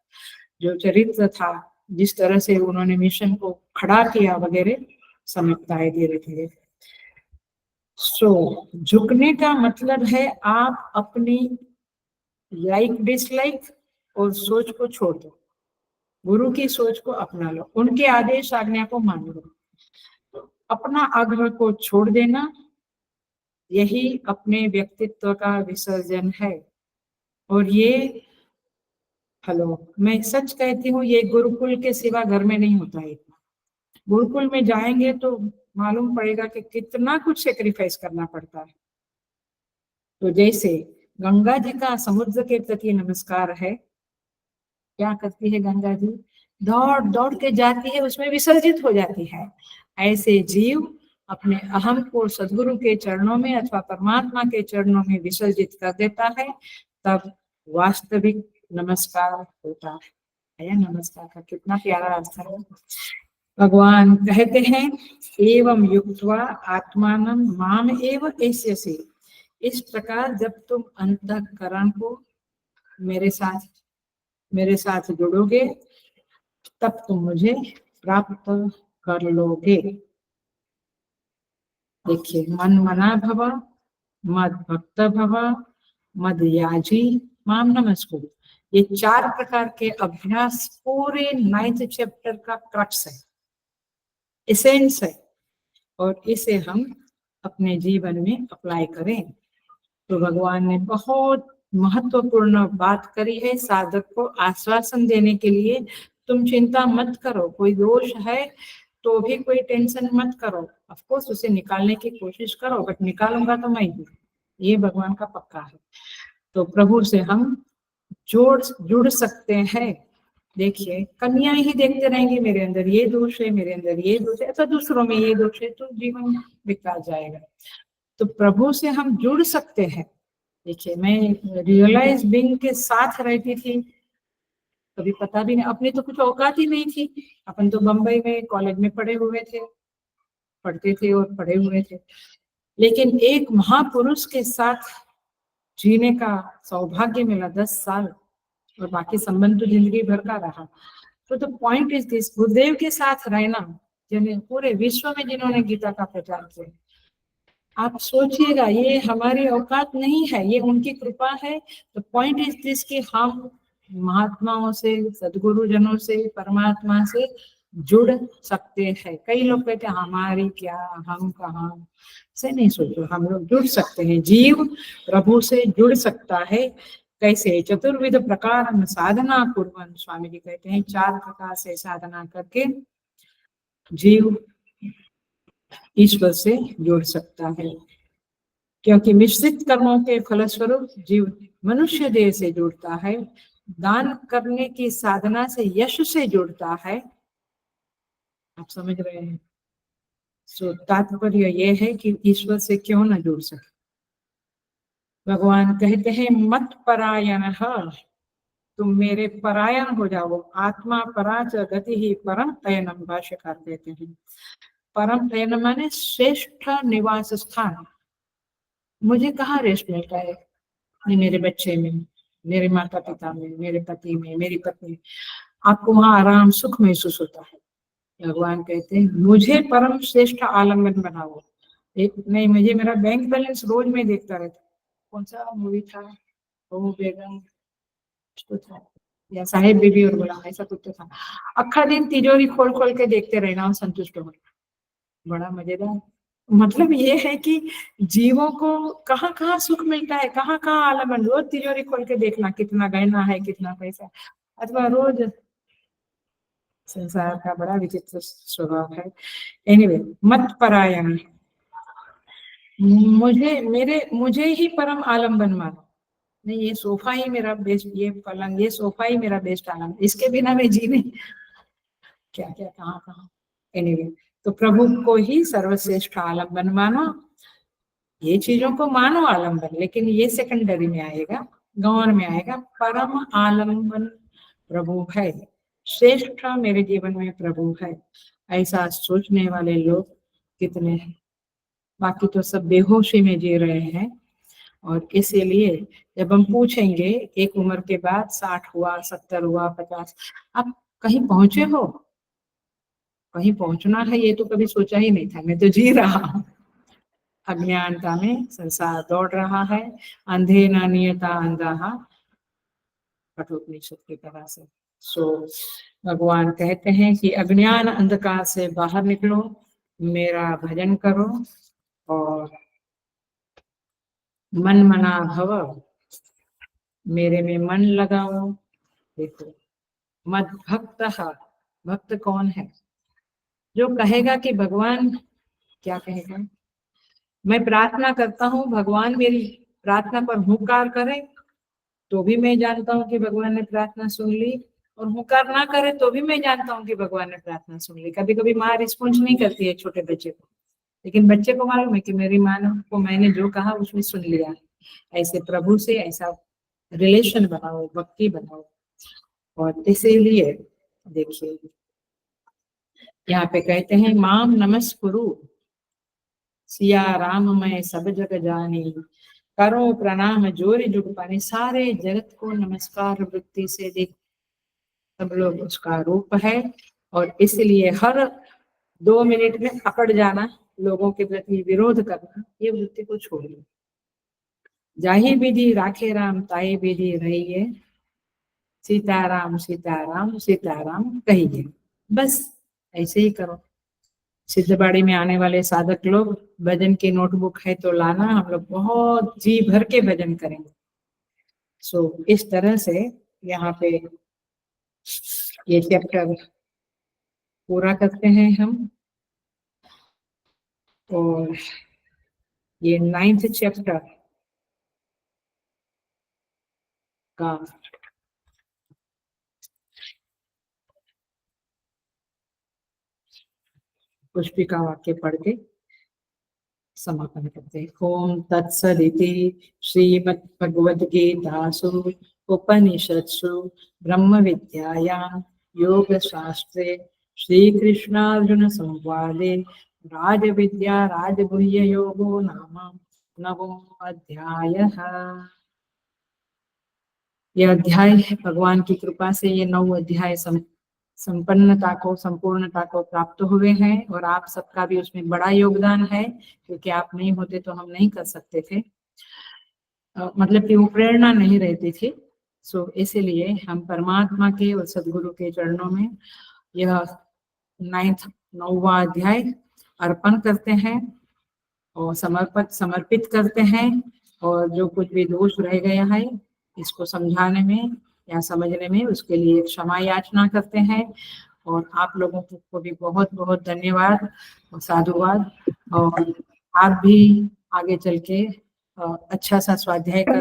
जो चरित्र था, जिस तरह से उन्होंने मिशन को खड़ा किया वगैरह, समझता है धीरे धीरे। झुकने का मतलब है आप अपनी लाइक डिसलाइक और सोच को छोड़ दो, गुरु की सोच को अपना लो, उनके आदेश आज्ञा को मान लो, अपना आग्रह को छोड़ देना, यही अपने व्यक्तित्व का विसर्जन है। और ये हेलो, मैं सच कहती हूँ, ये गुरुकुल के सिवा घर में नहीं होता है इतना। गुरुकुल में जाएंगे तो मालूम पड़ेगा कि कितना कुछ सेक्रीफाइस करना पड़ता है। तो जैसे गंगा जी का समुद्र के प्रति नमस्कार है, क्या करती है गंगा जी? दौड़ दौड़ के जाती है, उसमें विसर्जित हो जाती है। ऐसे जीव अपने अहम को सदगुरु के चरणों में अथवा परमात्मा के चरणों में विसर्जित कर देता है, तब वास्तविक नमस्कार होता है। नमस्कार का कितना प्यारा अर्थ है। भगवान कहते हैं, एवं युक्त्वा आत्मानं माम एव एष्यसि। इस प्रकार जब तुम अंतःकरण को मेरे साथ जुड़ोगे, तब तुम मुझे प्राप्त कर लोगे। देखिए, मन मना भव, मद भक्त भव, मद याजी, माम नमस्कुरु। ये 4 प्रकार के अभ्यास पूरे 9th चैप्टर का क्रक्स है, एसेंस है, और इसे हम अपने जीवन में अप्लाई करें तो भगवान ने बहुत महत्वपूर्ण बात करी है साधक को आश्वासन देने के लिए। तुम चिंता मत करो, कोई दोष है तो भी कोई टेंशन मत करो, ऑफ कोर्स उसे निकालने की कोशिश करो, बट निकालूंगा तो मैं ही, ये भगवान का पक्का है। तो प्रभु से हम जुड़ सकते हैं। देखिए, कन्या ही देखते रहेंगे मेरे अंदर ये दोष है, मेरे अंदर ये दोष है, अथवा दूसरों में ये दोष है, तो जीवन बिका जाएगा। तो प्रभु से हम जुड़ सकते हैं। देखिए, मैं रियलाइज बीइंग के साथ रहती थी, कभी पता भी नहीं, अपनी तो कुछ औकात ही नहीं थी। अपन तो बम्बई में कॉलेज में पढ़ते थे और पढ़े हुए थे, लेकिन एक महापुरुष के साथ जीने का सौभाग्य मिला 10 साल, और बाकी संबंध तो जिंदगी भर का रहा। तो द पॉइंट इज दिस, गुरुदेव के साथ रहना, जिन्हें पूरे विश्व में जिन्होंने गीता का प्रचार किया, आप सोचिएगा, ये हमारी औकात नहीं है, ये उनकी कृपा है। तो पॉइंट इज दिस कि हम महात्माओं से, सदगुरु जनों से, परमात्मा से जुड़ सकते हैं। कई लोग कहते हैं हमारी क्या, हम कहाँ, से नहीं सोचो, हम लोग जुड़ सकते हैं। जीव प्रभु से जुड़ सकता है। कैसे? चतुर्विध प्रकार साधना कुर्वन्, स्वामी जी कहते हैं 4 प्रकार से साधना करके जीव ईश्वर से जुड़ सकता है। क्योंकि मिश्रित कर्मों के फलस्वरूप जीव मनुष्य देह से जुड़ता है, दान करने की साधना से यश से जुड़ता है। आप समझ रहे हैं? सो तात्पर्य यह है कि ईश्वर से क्यों न जुड़ सके। भगवान कहते हैं, मत परायण, तुम मेरे परायण हो जाओ। आत्मा पराच गति ही परम तयनम, भाष्यकार कहते हैं। परम तयन माने श्रेष्ठ निवास स्थान। मुझे कहाँ रेस्ट मिलता है? मेरे बच्चे में, मेरे माता पिता में, मेरे पति में, मेरी पत्नी। आपको वहां आराम सुख महसूस होता है। भगवान कहते हैं, मुझे परम श्रेष्ठ आलम्बन बनाओ। एक नहीं, मुझे मेरा बैंक बैलेंस रोज में देखता रहता। कौन सा मूवी था वो, बेगम तो था, या साहेब बीबी और गुलाम, ऐसा कुछ तो था। अक्खा दिन तिजोरी खोल खोल के देखते रहना और संतुष्ट होना, बड़ा मजेदार। मतलब ये है कि जीवों को कहाँ कहाँ सुख मिलता है, कहाँ कहाँ आलमन, रोज तिजोरी खोल के देखना कितना गहना है, कितना पैसा, अथवा रोज, संसार का बड़ा विचित्र स्वभाव है। एनीवे, मत परायण, मुझे ही परम आलम्बन मानो। नहीं, ये सोफा ही मेरा बेस्ट, ये पलंग, ये सोफा ही मेरा बेस्ट आलम, इसके बिना मैं जी नहीं, क्या क्या कहाँ कहाँ। एनीवे, तो प्रभु को ही सर्वश्रेष्ठ आलम्बन मानो। ये चीजों को मानो आलम्बन, लेकिन ये सेकेंडरी में आएगा, गौण में आएगा। परम आलम्बन प्रभु है, श्रेष्ठ मेरे जीवन में प्रभु है। ऐसा सोचने वाले लोग कितने हैं? बाकी तो सब बेहोशी में जी रहे हैं। और इसीलिए जब हम पूछेंगे एक उम्र के बाद, 60 हुआ, 70 हुआ, 50, आप कहीं पहुंचे हो? कहीं पहुंचना है ये तो कभी सोचा ही नहीं था, मैं तो जी रहा हूँ। अज्ञानता में संसार दौड़ रहा है, अंधे न नियता अंधा, कठोपनिषद की तरह से। सो भगवान कहते हैं कि अज्ञान अंधकार से बाहर निकलो, मेरा भजन करो, और मन मना भव, मेरे में मन लगाओ, देखो, मद भक्त, भक्त कौन है? जो कहेगा कि भगवान, क्या कहेगा, मैं प्रार्थना करता हूँ, भगवान मेरी प्रार्थना पर हुंकार करे तो भी मैं जानता हूँ कि भगवान ने प्रार्थना सुन ली, और हुंकार ना करे तो भी मैं जानता हूँ कि भगवान ने प्रार्थना सुन ली। कभी कभी माँ रिस्पॉन्स नहीं करती है छोटे बच्चे को, लेकिन बच्चे को मालूम है कि मेरी माँ को मैंने जो कहा उसने सुन लिया। ऐसे प्रभु से ऐसा रिलेशन बनाओ, भक्ति बनाओ। और इसीलिए देखिए यहाँ पे कहते हैं, माम नमस्कुरु सिया राम मैं सब जग जानी, करो प्रणाम जोरी जुग पानी। सारे जगत को नमस्कार वृत्ति से देख, सब लोग उसका रूप है। और इसलिए हर 2 मिनट में अकड़ जाना, लोगों के प्रति विरोध करना, ये वृत्ति को छोड़िए। जाही विधि राखे राम, ताई विधि रहिए, सीताराम सीताराम सीताराम कहिए। बस ऐसे ही करो। सिद्धबाड़ी में आने वाले साधक लोग, भजन की नोटबुक है तो लाना, हम लोग बहुत जी भर के भजन करेंगे। सो इस तरह से यहाँ पे ये चैप्टर पूरा करते हैं हम। और ये 9th चैप्टर का पुष्पिका वाक्य पढ़ के समापन करते हैं। ओम तत्सदिति श्रीमद्भगवद्गीतासु उपनिषत्सु ब्रह्म विद्यायां योग शास्त्रे श्रीकृष्णार्जुन संवादे राजविद्या राजगुह्य योगो नाम नवमो अध्यायः। यह अध्याय भगवान की कृपा से ये 9 अध्याय संपन्नता को, संपूर्णता को प्राप्त हुए हैं। और आप सबका भी उसमें बड़ा योगदान है, क्योंकि आप नहीं होते तो हम नहीं कर सकते थे। मतलब कि वो प्रेरणा नहीं रहती थी। सो इसीलिए हम परमात्मा के और सदगुरु के चरणों में यह 9वां अध्याय अर्पण करते हैं और समर्पित करते हैं। और जो कुछ भी दोष रह गया है इसको समझाने में या समझने में, उसके लिए क्षमा याचना करते हैं। और आप लोगों को भी बहुत बहुत धन्यवाद और साधुवाद। और आप भी आगे चल के अच्छा सा स्वाध्याय कर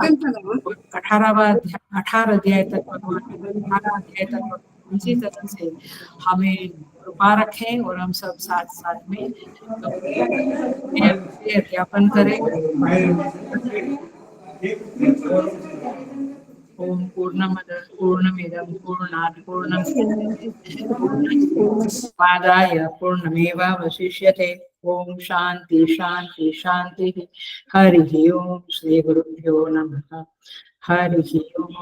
18 अध्याय तक इसी तरह से हमें कृपा रखें और हम सब साथ साथ में अध्यापन करें। ओम पूर्णमद पूर्णमिदं पूर्णात् पूर्णमादाय पूर्णमेवावशिष्यते। ओम शांति शांति शांति। हरि ओम। श्री गुरुभ्यो नमः। हरि ओम।